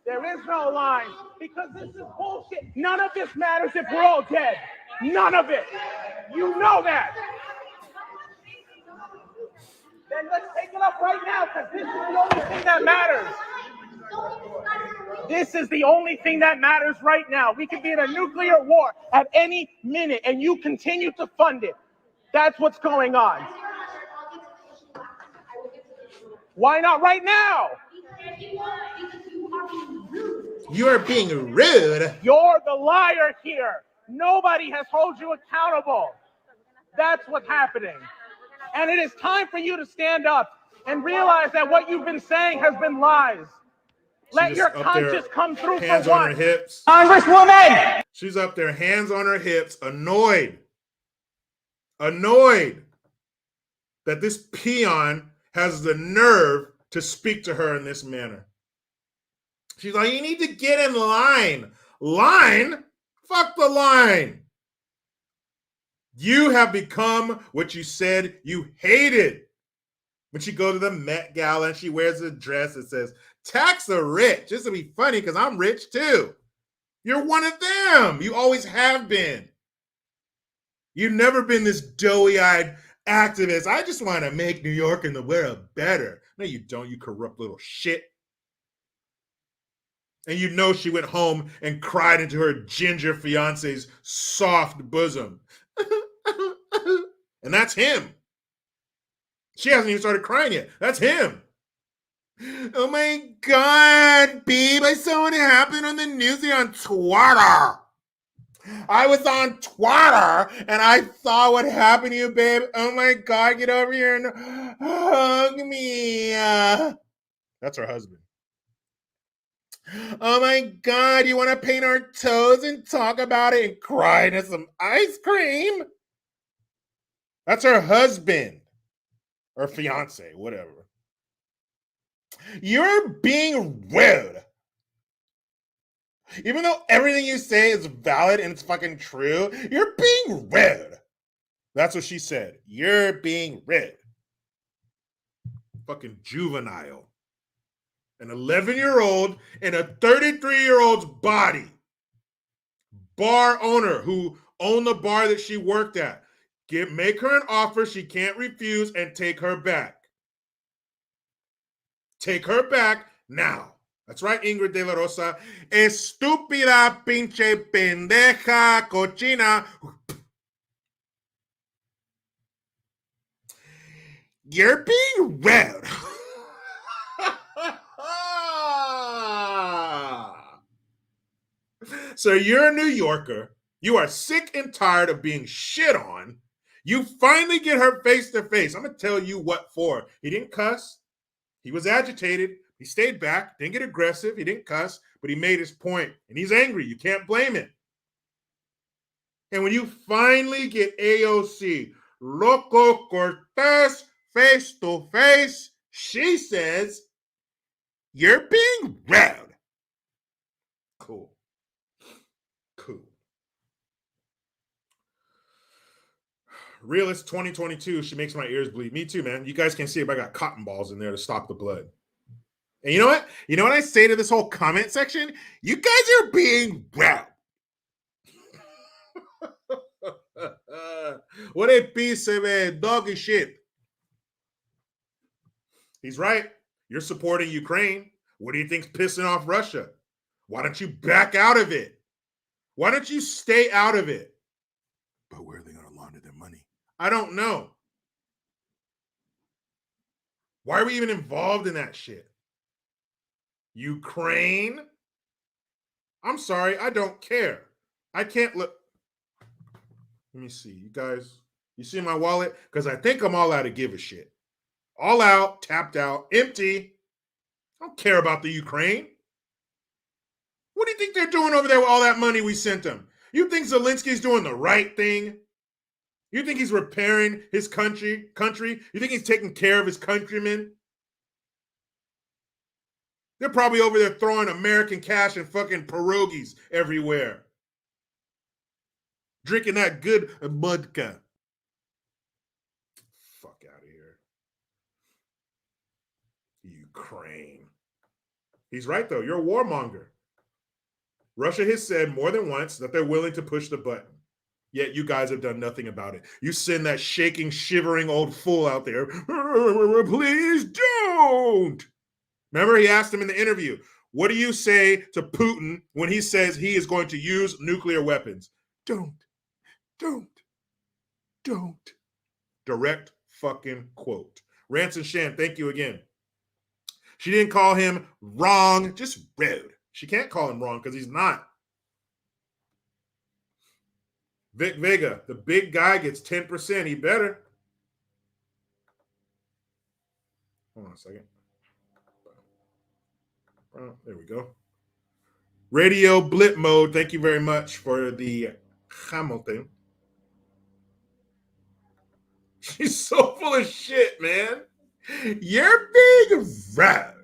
There is no line because this is bullshit. None of this matters if we're all dead. None of it. You know that. Then let's take it up right now because this is the only thing that matters. This is the only thing that matters right now. We could be in a nuclear war at any minute and you continue to fund it. That's what's going on. Why not right now? You are being rude. You're the liar here. Nobody has held you accountable. That's what's happening. And it is time for you to stand up and realize that what you've been saying has been lies. Let your conscience come through for hands on her once. hips. Congresswoman! She's up there, hands on her hips, annoyed that this peon has the nerve to speak to her in this manner. She's like, you need to get in line. Line? Fuck the line. You have become what you said you hated. When she goes to the Met Gala and she wears a dress that says, tax the rich. This will be funny because I'm rich too. You're one of them. You always have been. You've never been this doughy-eyed activist. I just want to make New York and the world better. No, you don't, you corrupt little shit. And you know she went home and cried into her ginger fiance's soft bosom. And that's him. She hasn't even started crying yet. That's him. Oh my God, babe, I saw what happened on the news on Twitter. I was on Twitter and I saw what happened to you, babe. Oh my God, get over here and hug me. That's her husband. Oh my God, you want to paint our toes and talk about it and cry into some ice cream? That's her husband or fiance, whatever. You're being rude. Even though everything you say is valid and it's fucking true, you're being rude. That's what she said. You're being rude. Fucking juvenile. An 11-year-old in a 33-year-old's body. Bar owner who owned the bar that she worked at. Make her an offer she can't refuse and take her back. Take her back now. That's right, Ingrid De La Rosa. Estúpida, pinche, pendeja, cochina. You're being rude. So you're a New Yorker. You are sick and tired of being shit on. You finally get her face to face. I'm going to tell you what for. He didn't cuss. He was agitated. He stayed back, didn't get aggressive. He didn't cuss, but he made his point. And he's angry. You can't blame him. And when you finally get AOC, Loco Cortez, face to face, she says, you're being rude. Cool. Cool. Realist 2022, she makes my ears bleed. Me too, man. You guys can see if I got cotton balls in there to stop the blood. And you know what? You know what I say to this whole comment section? You guys are being rude. What a piece of doggy shit. He's right. You're supporting Ukraine. What do you think's pissing off Russia? Why don't you back out of it? Why don't you stay out of it? But where are they going to launder their money? I don't know. Why are we even involved in that shit? Ukraine? I'm sorry, I don't care. I can't look. Let me see, you guys. You see my wallet? Because I think I'm all out of give a shit. All out, tapped out, empty. I don't care about the Ukraine. What do you think they're doing over there with all that money we sent them? You think Zelensky's doing the right thing? You think he's repairing his country? You think he's taking care of his countrymen? They're probably over there throwing American cash and fucking pierogies everywhere. Drinking that good vodka. Fuck out of here. Ukraine. He's right, though. You're a warmonger. Russia has said more than once that they're willing to push the button. Yet you guys have done nothing about it. You send that shaking, shivering old fool out there. Please don't. Remember, he asked him in the interview, what do you say to Putin when he says he is going to use nuclear weapons? Don't. Direct fucking quote. Ransom Shan, thank you again. She didn't call him wrong, just rude. She can't call him wrong because he's not. Vic Vega, the big guy gets 10%. He better. Hold on a second. Oh, there we go. Radio blip mode. Thank you very much for the Hamilton. She's so full of shit, man. You're big rat.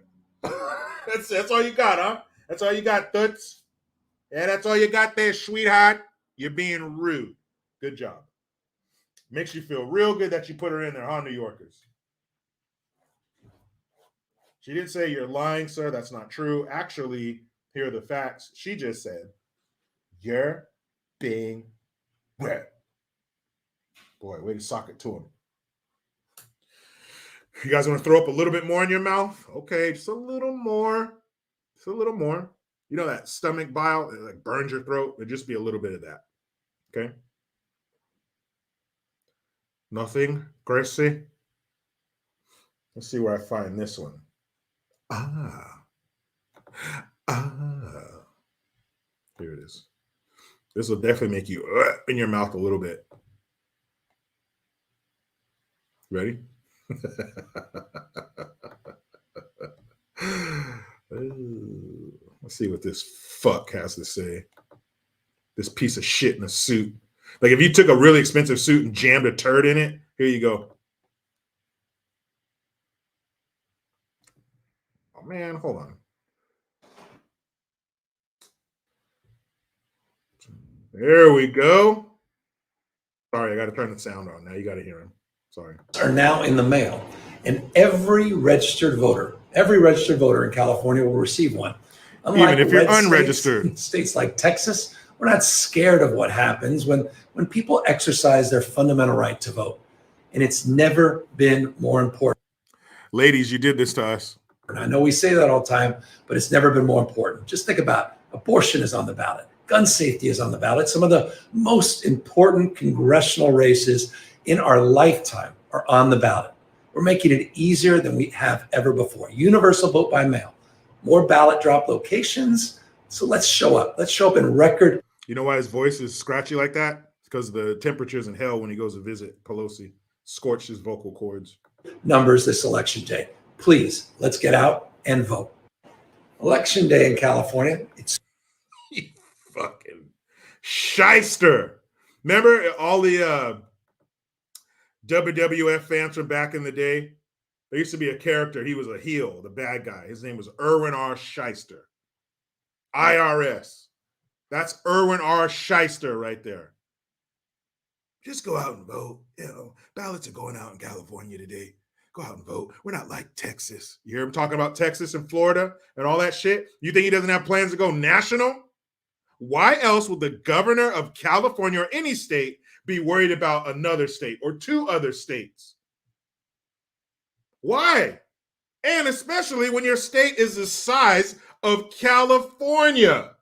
That's all you got, huh? That's all you got, Toots? Yeah, that's all you got there, sweetheart. You're being rude. Good job. Makes you feel real good that you put her in there, huh, New Yorkers? She didn't say you're lying, sir. That's not true. Actually, here are the facts. She just said, you're being wet. Boy, way to sock it to him. You guys want to throw up a little bit more in your mouth? Okay, just a little more. Just a little more. You know that stomach bile, it like burns your throat? There'd just be a little bit of that. Okay? Nothing, Gracie? Let's see where I find this one. Here it is. This will definitely make you in your mouth a little bit. Ready? Let's see what this fuck has to say. This piece of shit in a suit. Like if you took a really expensive suit and jammed a turd in it, here you go. Oh man, hold on. There we go. Sorry, I got to turn the sound on. Now you got to hear him. Sorry. Are now in the mail, and every registered voter in California will receive one. Unlike even if you're unregistered. States like Texas, we're not scared of what happens when people exercise their fundamental right to vote. And it's never been more important. Ladies, you did this to us. I know we say that all the time, but it's never been more important. Just think about it. Abortion is on the ballot. Gun safety is on the ballot. Some of the most important congressional races in our lifetime are on the ballot. We're making it easier than we have ever before. Universal vote by mail, more ballot drop locations. So let's show up. Let's show up in record. You know why his voice is scratchy like that? It's because the temperatures in hell when he goes to visit Pelosi scorched his vocal cords. Numbers this election day. Please, let's get out and vote. Election day in California. It's you fucking shyster. Remember all the WWF fans from back in the day? There used to be a character. He was a heel, the bad guy. His name was Erwin R. Shyster. IRS. That's Erwin R. Shyster right there. Just go out and vote. You know, ballots are going out in California today. Go out and vote. We're not like Texas. You hear him talking about Texas and Florida and all that shit? You think he doesn't have plans to go national? Why else would the governor of California or any state be worried about another state or two other states? Why? And especially when your state is the size of California.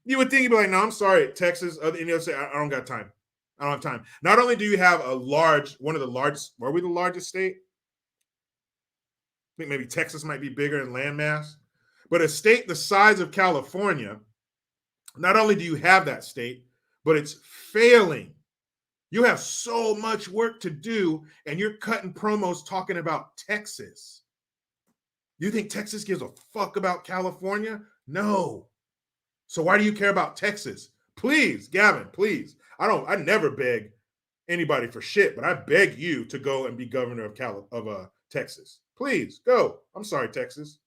You would think you'd be like, no, I'm sorry, Texas. And you'll say, I don't got time. I don't have time. Not only do you have one of the largest, were we the largest state? I think maybe Texas might be bigger in landmass. But a state the size of California, not only do you have that state, but it's failing You have so much work to do, and you're cutting promos talking about Texas. You think Texas gives a fuck about California? No. So why do you care about Texas? Please, Gavin, please. I never beg anybody for shit, but I beg you to go and be governor of Texas. Please, go. I'm sorry, Texas.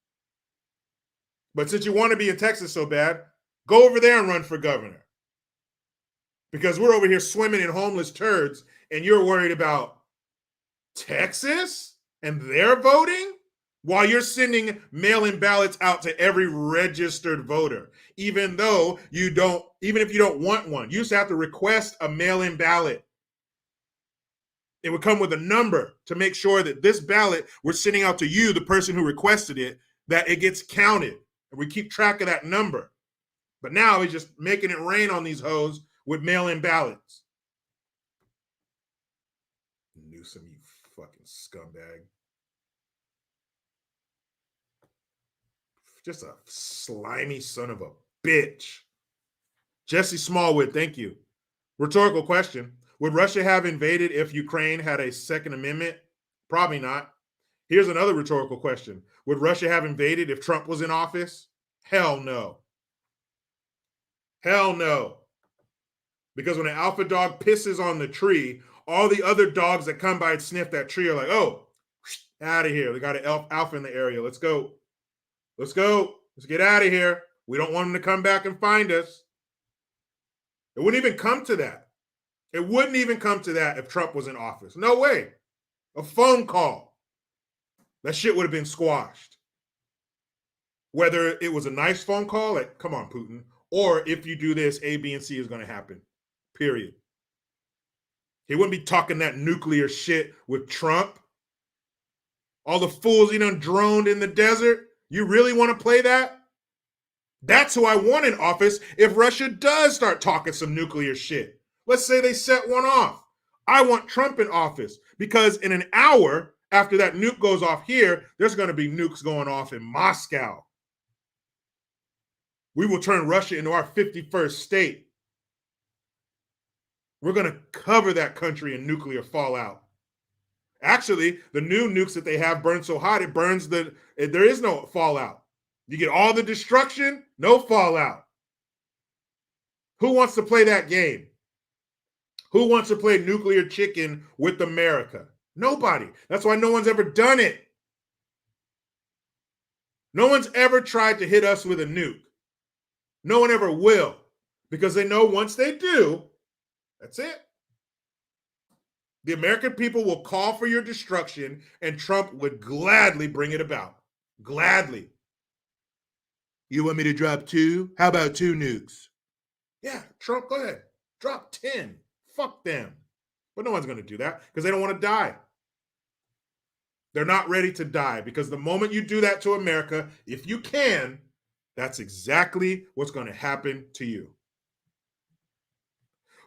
But since you want to be in Texas so bad, go over there and run for governor. Because we're over here swimming in homeless turds, and you're worried about Texas and their voting while you're sending mail-in ballots out to every registered voter. Even if you don't want one, you used to have to request a mail-in ballot. It would come with a number to make sure that this ballot we're sending out to you, the person who requested it, that it gets counted. And we keep track of that number. But now he's just making it rain on these hoes with mail-in ballots. Newsom, you fucking scumbag. Just a slimy son of a bitch. Jesse Smallwood, thank you. Rhetorical question. Would Russia have invaded if Ukraine had a Second Amendment? Probably not. Here's another rhetorical question. Would Russia have invaded if Trump was in office? Hell no. Hell no. Because when an alpha dog pisses on the tree, all the other dogs that come by and sniff that tree are like, oh, out of here. They got an alpha in the area. Let's go. Let's go. Let's get out of here. We don't want them to come back and find us. It wouldn't even come to that. It wouldn't even come to that if Trump was in office. No way. A phone call. That shit would have been squashed. Whether it was a nice phone call, like, come on, Putin, or if you do this, A, B, and C is going to happen. Period. He wouldn't be talking that nuclear shit with Trump. All the fools he done droned in the desert. You really want to play that? That's who I want in office if Russia does start talking some nuclear shit. Let's say they set one off. I want Trump in office because in an hour after that nuke goes off here, there's going to be nukes going off in Moscow. We will turn Russia into our 51st state. We're going to cover that country in nuclear fallout. Actually, the new nukes that they have burn so hot, it burns there is no fallout. You get all the destruction, no fallout. Who wants to play that game? Who wants to play nuclear chicken with America? Nobody. That's why no one's ever done it. No one's ever tried to hit us with a nuke. No one ever will, because they know once they do, that's it. The American people will call for your destruction, and Trump would gladly bring it about. Gladly. You want me to drop 2? How about 2 nukes? Yeah, Trump, go ahead. Drop 10. Fuck them. But no one's going to do that because they don't want to die. They're not ready to die because the moment you do that to America, if you can, that's exactly what's going to happen to you.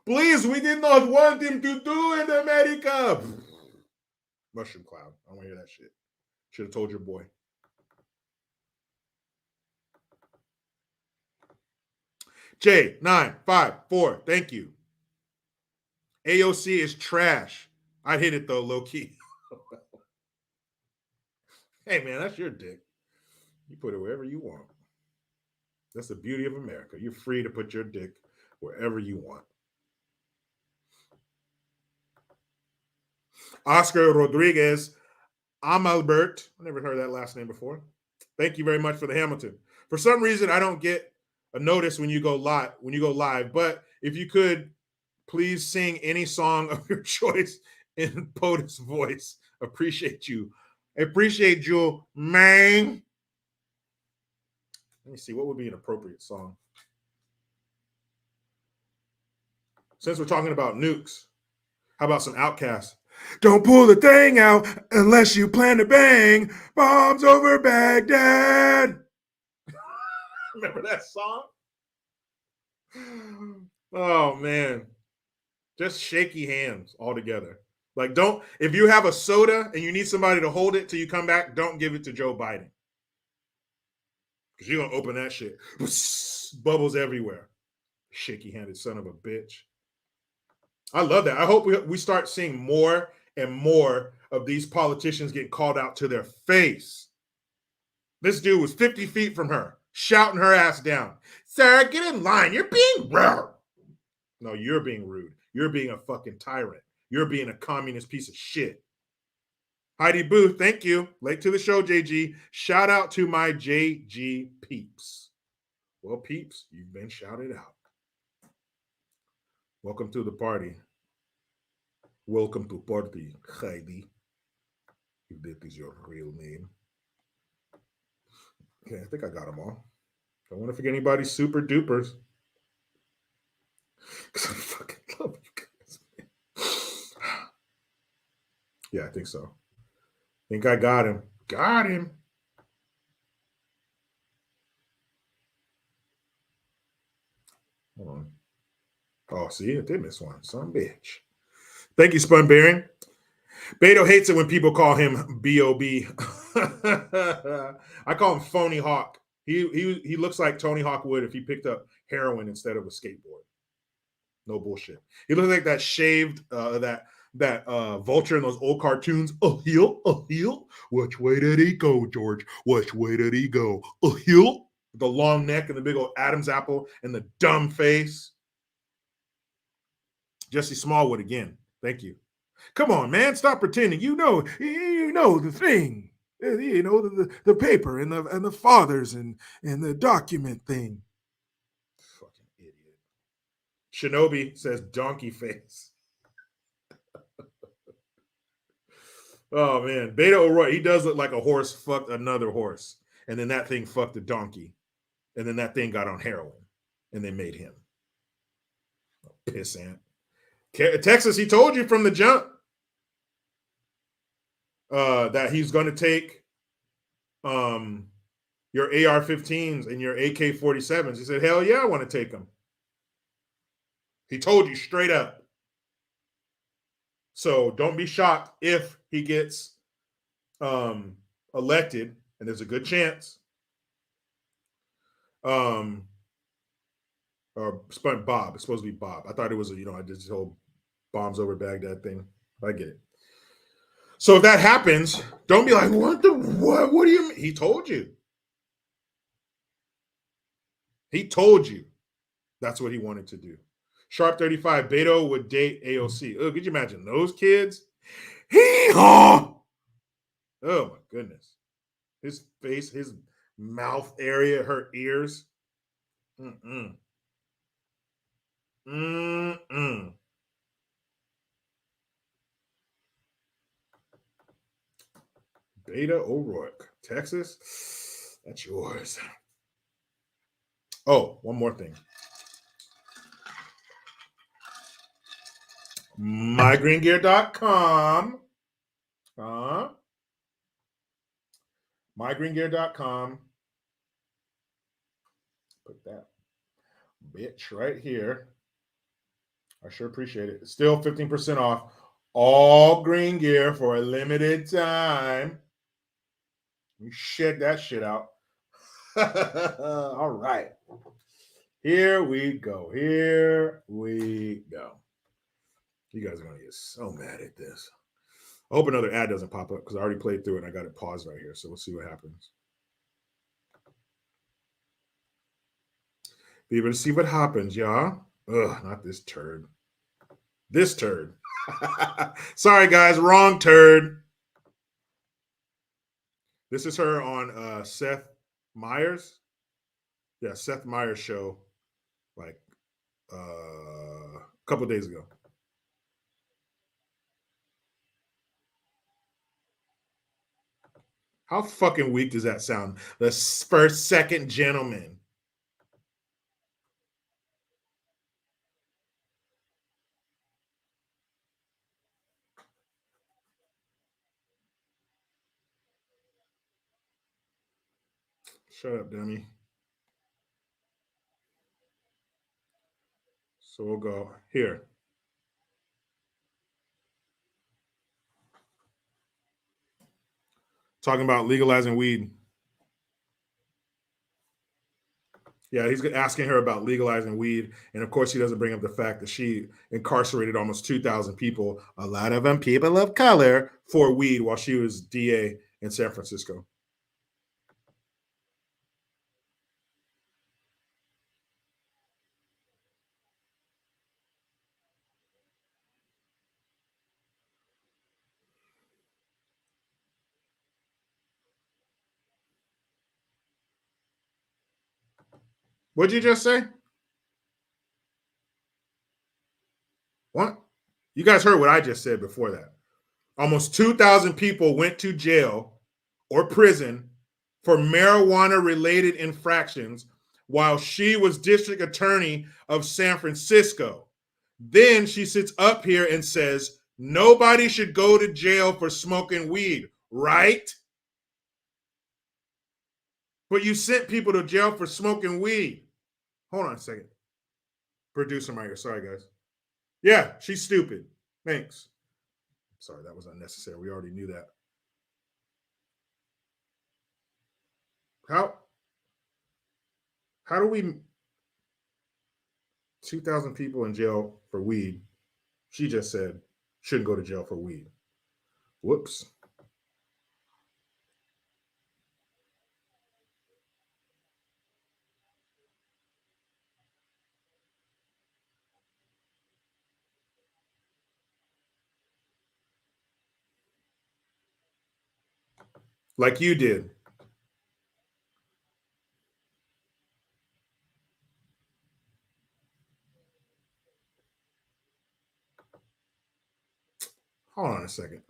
Please, we did not want him to do it, America. Mushroom cloud. I don't want to hear that shit. Should have told your boy. J954, thank you. AOC is trash. I'd hit it though, low key. Hey man, that's your dick. You put it wherever you want. That's the beauty of America. You're free to put your dick wherever you want. Oscar Rodriguez Amalbert. I never heard that last name before. Thank you very much for the Hamilton. For some reason, I don't get a notice when you go live. But if you could please sing any song of your choice in POTUS voice. Appreciate you. Appreciate you, man. Let me see. What would be an appropriate song? Since we're talking about nukes, how about some Outkast? Don't pull the thing out unless you plan to bang. Bombs over Baghdad. Remember that song? Oh, man. Just shaky hands all together. Like, if you have a soda and you need somebody to hold it till you come back, don't give it to Joe Biden. Because you're going to open that shit. Bubbles everywhere. Shaky-handed son of a bitch. I love that. I hope we start seeing more and more of these politicians getting called out to their face. This dude was 50 feet from her, shouting her ass down. Sarah, get in line. You're being rude. No, you're being rude. You're being a fucking tyrant. You're being a communist piece of shit. Heidi Booth, thank you. Late to the show, JG. Shout out to my JG peeps. Well, peeps, you've been shouted out. Welcome to the party. Welcome to party, Heidi. If that is your real name. Okay, I think I got them all. Don't want to forget anybody's super dupers. Because I fucking love you guys, man. Yeah, I think so. I think I got him. Got him. Hold on. Oh, see, I did miss one. Some bitch. Thank you, Spun Bearing. Beto hates it when people call him B.O.B. I call him Phony Hawk. He looks like Tony Hawk would if he picked up heroin instead of a skateboard. No bullshit. He looks like that shaved, that vulture in those old cartoons. A heel. Which way did he go, George? Which way did he go? A heel. The long neck and the big old Adam's apple and the dumb face. Jesse Smallwood again. Thank you. Come on, man. Stop pretending. You know the thing. You know the paper and the fathers and the document thing. Fucking idiot. Shinobi says donkey face. Oh man, Beto O'Rourke. He does look like a horse fucked another horse, and then that thing fucked a donkey, and then that thing got on heroin, and they made him. Oh, pissant. Texas, he told you from the jump that he's going to take your AR-15s and your AK-47s. He said, hell yeah, I want to take them. He told you straight up. So don't be shocked if he gets elected, and there's a good chance. Or Bob. It's supposed to be Bob. I thought it was I did this whole bombs over Baghdad thing. I get it. So if that happens, don't be like, what do you mean? He told you. He told you that's what he wanted to do. Sharp 35, Beto would date AOC. Oh, could you imagine those kids? Hee-haw! Oh my goodness. His face, his mouth area, her ears. Mm-mm. Mm-mm. Beto O'Rourke, Texas, that's yours. Oh, one more thing. MyGreenGear.com. MyGreenGear.com. Put that bitch right here. I sure appreciate it. It's still 15% off all green gear for a limited time. You shed that shit out. All right. Here we go. You guys are going to get so mad at this. I hope another ad doesn't pop up because I already played through it and I got it paused right here. So we'll see what happens. Be able to see what happens, y'all. Ugh, not this turd. This turd. Sorry, guys. Wrong turd. This is her on Seth Meyers. Yeah, Seth Meyers show like a couple days ago. How fucking weak does that sound? The first, second gentleman. Shut up, dummy. So we'll go here. Talking about legalizing weed. Yeah, he's asking her about legalizing weed. And of course, he doesn't bring up the fact that she incarcerated almost 2,000 people, a lot of them people of color, for weed while she was DA in San Francisco. What'd you just say? What? You guys heard what I just said before that. Almost 2,000 people went to jail or prison for marijuana-related infractions while she was district attorney of San Francisco. Then she sits up here and says, nobody should go to jail for smoking weed, right? But you sent people to jail for smoking weed. Hold on a second. Producer Mike, sorry, guys. Yeah, she's stupid. Thanks. Sorry, that was unnecessary. We already knew that. How do we 2,000 people in jail for weed? She just said shouldn't go to jail for weed. Whoops. Like you did. Hold on a second.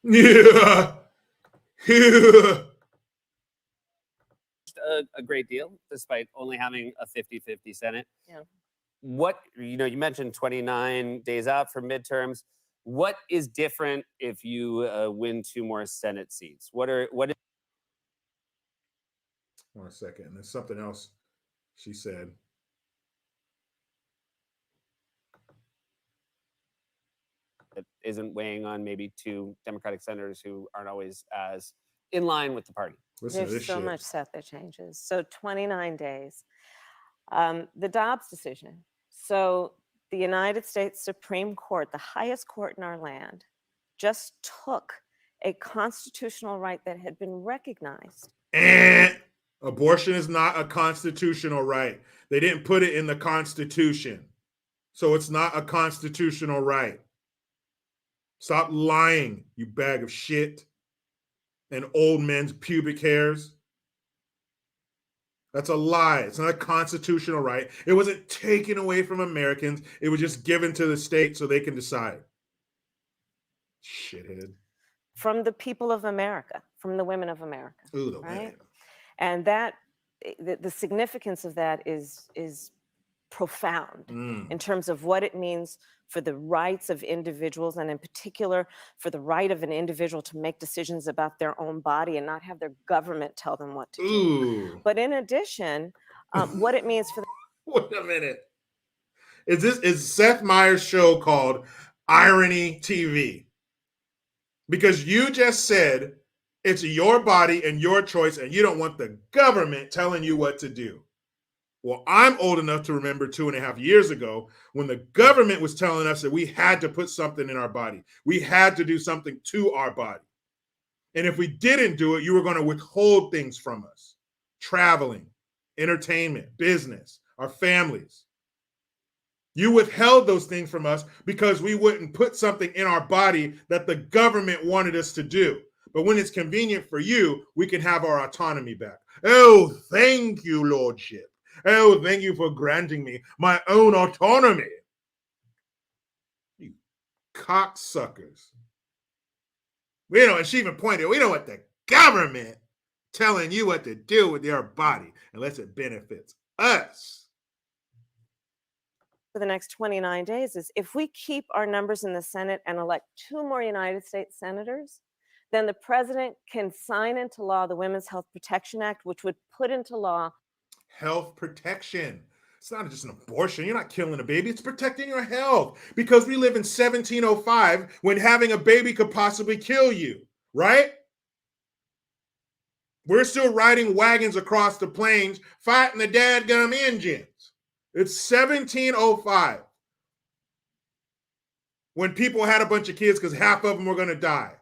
Yeah. A great deal, despite only having a 50-50 Senate. Yeah. What, you mentioned 29 days out for midterms. What is different if you win 2 more Senate seats? What is? One second. And there's something else she said. That isn't weighing on maybe 2 Democratic senators who aren't always as in line with the party. Listen to There's this so shit. much set that changes. So 29 days. The Dobbs decision. So the United States Supreme Court, the highest court in our land, just took a constitutional right that had been recognized. Abortion is not a constitutional right. They didn't put it in the Constitution. So it's not a constitutional right. Stop lying, you bag of shit and old men's pubic hairs. That's a lie. It's not a constitutional right. It wasn't taken away from Americans. It was just given to the state so they can decide. Shithead. From the people of America, from the women of America. Ooh, the right? women. And that the significance of that is profound in terms of what it means for the rights of individuals, and in particular for the right of an individual to make decisions about their own body and not have their government tell them what to do. But in addition, what it means for the Wait a minute. Is Seth Meyers' show called Irony TV? Because you just said it's your body and your choice, and you don't want the government telling you what to do. Well, I'm old enough to remember 2.5 years ago when the government was telling us that we had to put something in our body. We had to do something to our body. And if we didn't do it, you were going to withhold things from us. Traveling, entertainment, business, our families. You withheld those things from us because we wouldn't put something in our body that the government wanted us to do. But when it's convenient for you, we can have our autonomy back. Oh, thank you, Lordship. Oh, thank you for granting me my own autonomy. You cocksuckers. And she even pointed, we don't want the government telling you what to do with your body unless it benefits us. for the next 29 days is if we keep our numbers in the Senate and elect 2 more United States senators, then the president can sign into law the Women's Health Protection Act, which would put into law health protection. It's not just an abortion. You're not killing a baby. It's protecting your health because we live in 1705 when having a baby could possibly kill you, right? We're still riding wagons across the plains fighting the dadgum Indians. It's 1705 when people had a bunch of kids because half of them were going to die.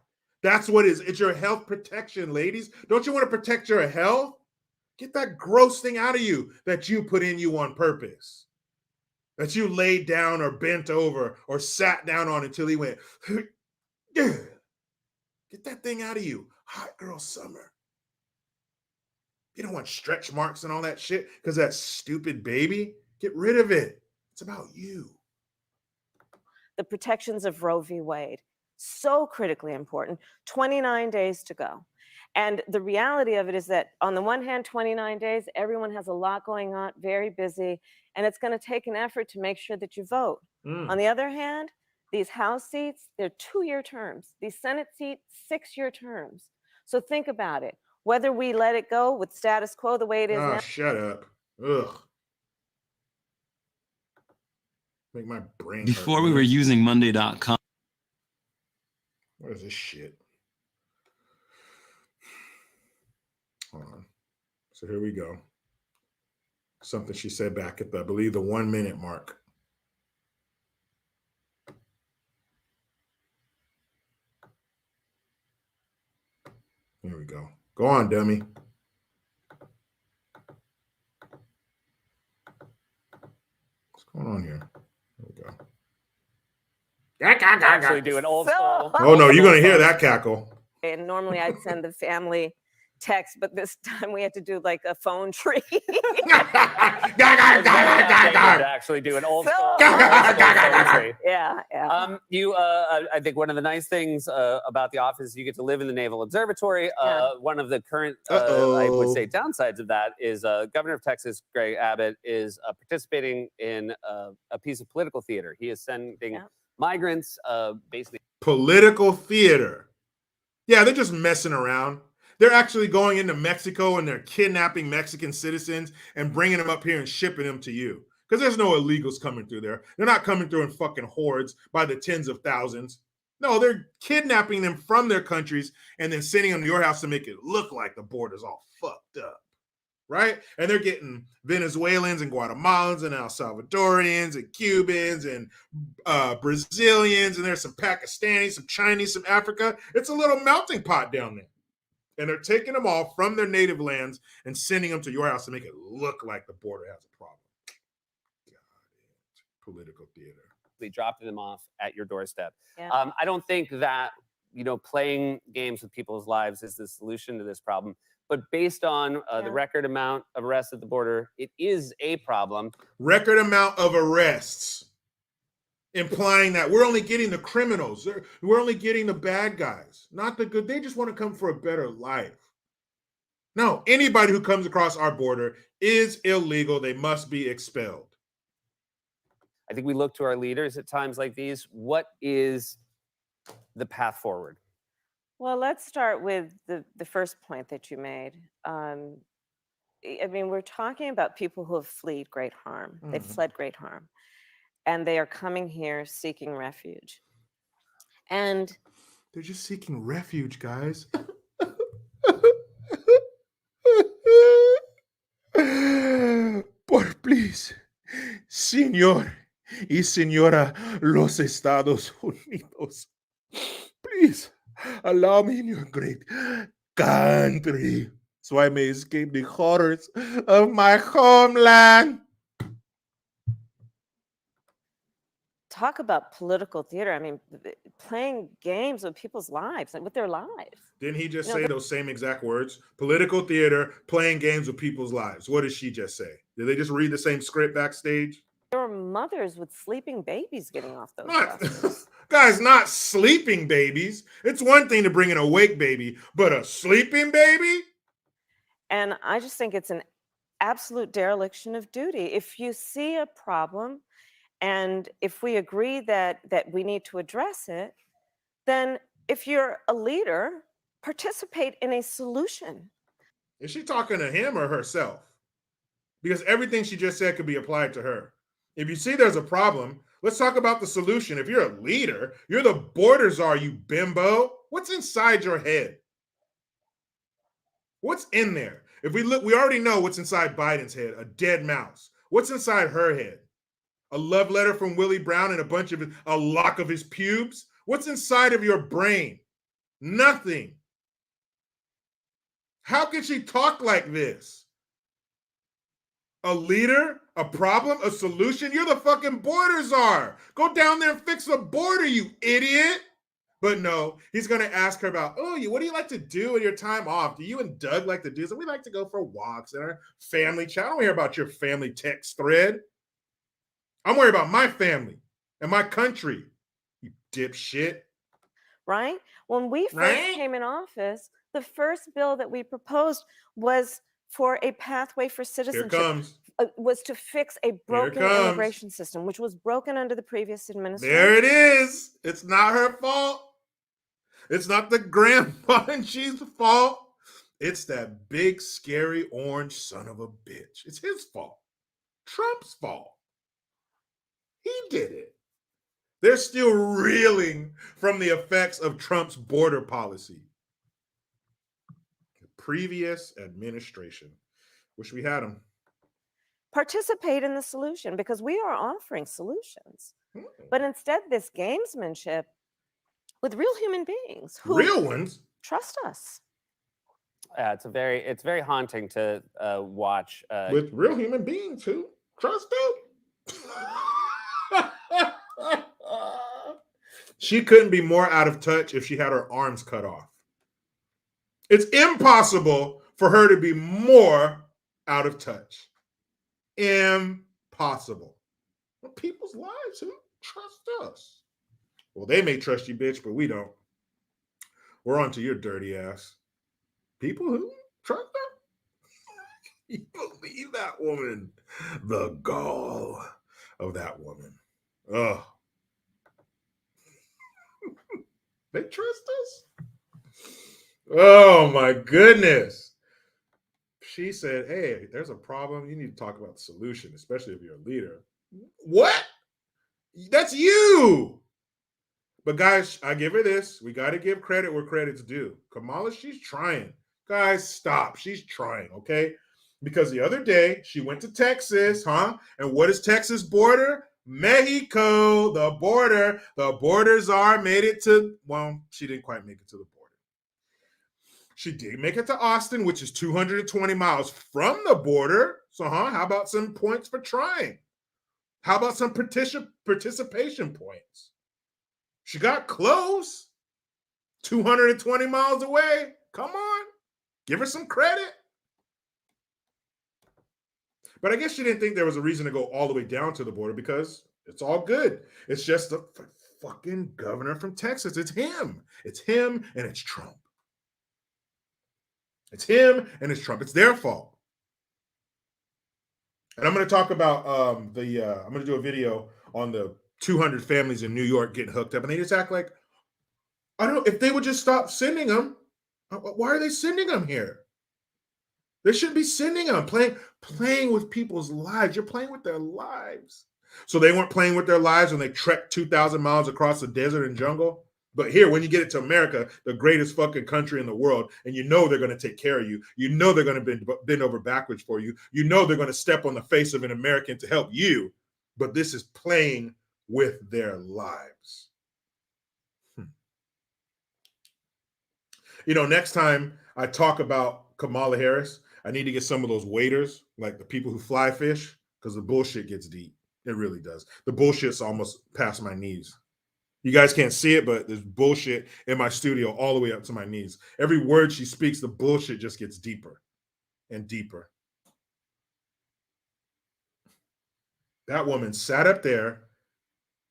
That's what it is. It's your health protection, ladies. Don't you want to protect your health? Get that gross thing out of you that you put in you on purpose. That you laid down or bent over or sat down on until he went, get that thing out of you. Hot girl summer. You don't want stretch marks and all that shit because that stupid baby. Get rid of it. It's about you. The protections of Roe v. Wade, so critically important. 29 days to go. And the reality of it is that on the one hand, 29 days, everyone has a lot going on, very busy, and it's going to take an effort to make sure that you vote. On the other hand, these House seats, they're 2-year terms. These Senate seats, 6-year terms. So think about it. Whether we let it go with status quo the way it is now. Shut up. Ugh. Make my brain hurt. Before we were using Monday.com. What is this shit? Hold on. So here we go. Something she said back at the, I believe, the 1 minute mark. Here we go. Go on, dummy. What's going on here? There we go. Actually do an old school. Oh no, you're gonna hear that cackle. And normally I'd send the family text, but this time we had to do like a phone tree. Actually do an old school. Yeah. I think one of the nice things about the office, you get to live in the Naval Observatory. One of the current, I would say, downsides of that is Governor of Texas, Greg Abbott, is participating in a piece of political theater. He is sending migrants, basically. Political theater. Yeah, they're just messing around. They're actually going into Mexico and they're kidnapping Mexican citizens and bringing them up here and shipping them to you. Because there's no illegals coming through there. They're not coming through in fucking hordes by the tens of thousands. No, they're kidnapping them from their countries and then sending them to your house to make it look like the border's all fucked up. Right? And they're getting Venezuelans and Guatemalans and El Salvadorians and Cubans and Brazilians. And there's some Pakistanis, some Chinese, some Africa. It's a little melting pot down there. And they're taking them all from their native lands and sending them to your house to make it look like the border has a problem. God, political theater. Dropping them off at your doorstep. Yeah. I don't think that, playing games with people's lives is the solution to this problem. But based on the record amount of arrests at the border, it is a problem. Record amount of arrests. Implying that we're only getting the criminals. We're only getting the bad guys, not the good. They just want to come for a better life. No, anybody who comes across our border is illegal. They must be expelled. I think we look to our leaders at times like these. What is the path forward? Well, let's start with the first point that you made. We're talking about people who have fled great harm. They've fled great harm. And they are coming here seeking refuge. And they're just seeking refuge, guys. Please, Señor y Señora los Estados Unidos, please allow me in your great country so I may escape the horrors of my homeland. Talk about political theater. Playing games with people's lives, with their lives. Didn't he just say those same exact words? Political theater, playing games with people's lives. What did she just say? Did they just read the same script backstage? There were mothers with sleeping babies getting off those buses. Guys, not sleeping babies. It's one thing to bring an awake baby, but a sleeping baby? And I just think it's an absolute dereliction of duty. If you see a problem, and if we agree that we need to address it, then if you're a leader, participate in a solution. Is she talking to him or herself? because everything she just said could be applied to her. If you see there's a problem, let's talk about the solution. If you're a leader, you're the border czar, you bimbo. What's inside your head? What's in there? If we look, we already know what's inside Biden's head, a dead mouse. What's inside her head? A love letter from Willie Brown and a lock of his pubes? What's inside of your brain? Nothing. How can she talk like this? A leader? A problem? A solution? You're the fucking border czar. Go down there and fix the border, you idiot. But no, he's going to ask her about, what do you like to do in your time off? Do you and Doug like to do something? We like to go for walks in our family chat. I don't hear about your family text thread. I'm worried about my family and my country, you dipshit. Right? When we first came in office, the first bill that we proposed was for a pathway for citizenship. Here comes. Was to fix a broken immigration system, which was broken under the previous administration. There it is. It's not her fault. It's not the grandpa and she's fault. It's that big, scary, orange son of a bitch. It's his fault. Trump's fault. He did it. They're still reeling from the effects of Trump's border policy. The previous administration. Wish we had him. Participate in the solution, because we are offering solutions. But instead, this gamesmanship with real human beings who real ones trust us. It's very haunting to watch. With real human beings who trust them. She couldn't be more out of touch if she had her arms cut off. It's impossible for her to be more out of touch. Impossible. Well, people's lives who trust us. Well, they may trust you, bitch, but we don't. We're on to your dirty ass. People who trust her? You believe that woman? The gall of that woman. Ugh. They trust us? Oh, my goodness. She said, hey, there's a problem. You need to talk about the solution, especially if you're a leader. What? That's you. But guys, I give her this. We got to give credit where credit's due. Kamala, she's trying. Guys, stop. She's trying, okay? Because the other day, she went to Texas, huh? And what is Texas border? Mexico, the border. The border czar made it to, well, she didn't quite make it to the border. She did make it to Austin, which is 220 miles from the border. So, how about some points for trying? How about some participation points? She got close. 220 miles away. Come on. Give her some credit. But I guess she didn't think there was a reason to go all the way down to the border because it's all good. It's just a fucking governor from Texas. It's him. It's him and it's Trump. It's him and it's Trump. It's their fault. And I'm going to talk about I'm going to do a video on the 200 families in New York getting hooked up. And they just act like, I don't know, if they would just stop sending them, why are they sending them here? They shouldn't be sending them, playing with people's lives. You're playing with their lives. So they weren't playing with their lives when they trekked 2,000 miles across the desert and jungle. But here, when you get it to America, the greatest fucking country in the world, and you know they're going to take care of you. You know they're going to bend over backwards for you. You know they're going to step on the face of an American to help you. But this is playing with their lives. You know, next time I talk about Kamala Harris, I need to get some of those waiters, like the people who fly fish, because the bullshit gets deep. It really does. The bullshit's almost past my knees. You guys can't see it, but there's bullshit in my studio all the way up to my knees. Every word she speaks, the bullshit just gets deeper and deeper. That woman sat up there,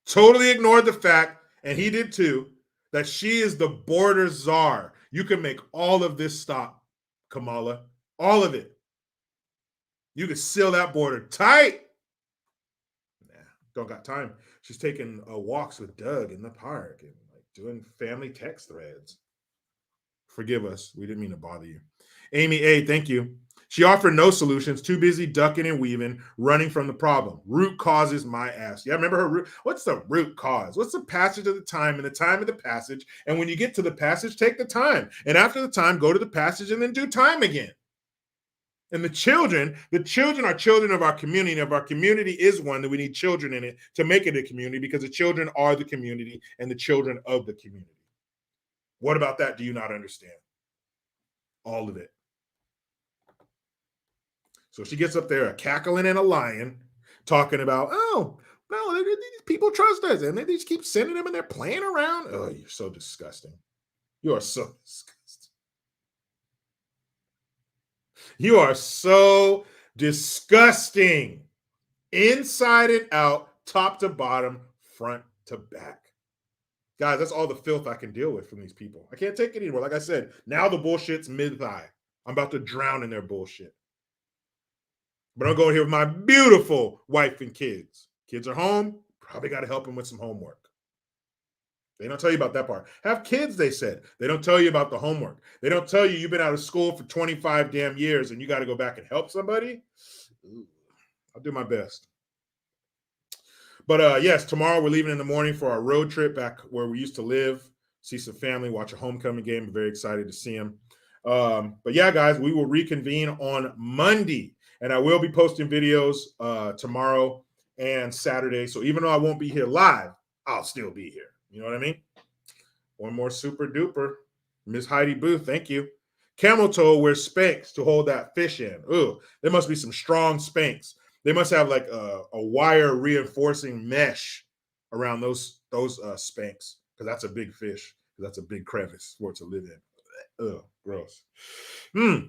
totally ignored the fact, and he did too, that she is the border czar. You can make all of this stop, Kamala. All of it. You can seal that border tight. Nah, don't got time. She's taking walks with Doug in the park and like doing family text threads. Forgive us. We didn't mean to bother you. Amy A., thank you. She offered no solutions, too busy ducking and weaving, running from the problem. Root causes my ass. Yeah, remember her root? What's the root cause? What's the passage of the time and the time of the passage? And when you get to the passage, take the time. And after the time, go to the passage and then do time again. And the children are children of our community. And if our community is one, then we need children in it to make it a community, because the children are the community and the children of the community. What about that do you not understand? All of it. So she gets up there, a cackling and a lying, talking about, oh, no, these people trust us. And they just keep sending them and they're playing around. Oh, you're so disgusting. You are so disgusting. You are so disgusting. Inside and out, top to bottom, front to back. Guys, that's all the filth I can deal with from these people. I can't take it anymore. Like I said, now the bullshit's mid-thigh. I'm about to drown in their bullshit. But I'm going here with my beautiful wife and kids. Kids are home. Probably got to help them with some homework. They don't tell you about that part. Have kids, they said. They don't tell you about the homework. They don't tell you you've been out of school for 25 damn years and you got to go back and help somebody. Ooh, I'll do my best. But yes, tomorrow we're leaving in the morning for our road trip back where we used to live, see some family, watch a homecoming game. I'm very excited to see them. But yeah, guys, we will reconvene on Monday. And I will be posting videos tomorrow and Saturday. So even though I won't be here live, I'll still be here. You know what I mean? One more super duper. Miss Heidi Booth, thank you. Camel toe wears Spanx to hold that fish in. Ooh, there must be some strong Spanx. They must have like a wire reinforcing mesh around those Spanx, because that's a big fish. That's a big crevice for it to live in. Ugh, gross.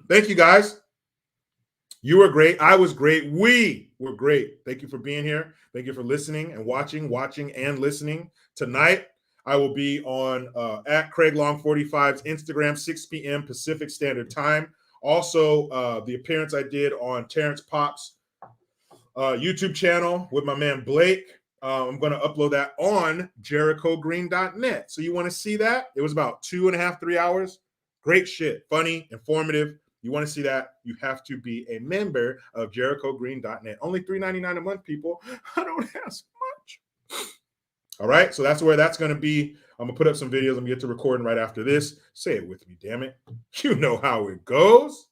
Thank you, guys. You were great. I was great. We were great. Thank you for being here. Thank you for listening and watching and listening. Tonight, I will be on at Craig Long 45's Instagram, 6 p.m. Pacific Standard Time. Also, the appearance I did on Terrence Pop's YouTube channel with my man Blake. I'm going to upload that on JerichoGreen.net. So you want to see that? It was about 2.5, 3 hours. Great shit. Funny, informative. You want to see that? You have to be a member of JerichoGreen.net. Only $3.99 a month, people. I don't ask much. All right, so that's where that's going to be. I'm going to put up some videos. I'm going to get to recording right after this. Say it with me, damn it. You know how it goes.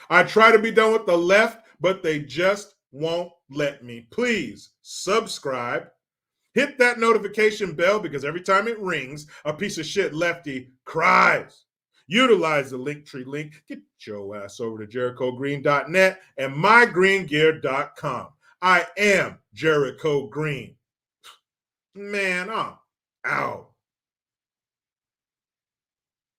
I try to be done with the left, but they just won't let me. Please subscribe. Hit that notification bell, because every time it rings, a piece of shit lefty cries. Utilize the Linktree link. Get your ass over to JerichoGreen.net and MyGreenGear.com. I am Jericho Green. Man, I'm out.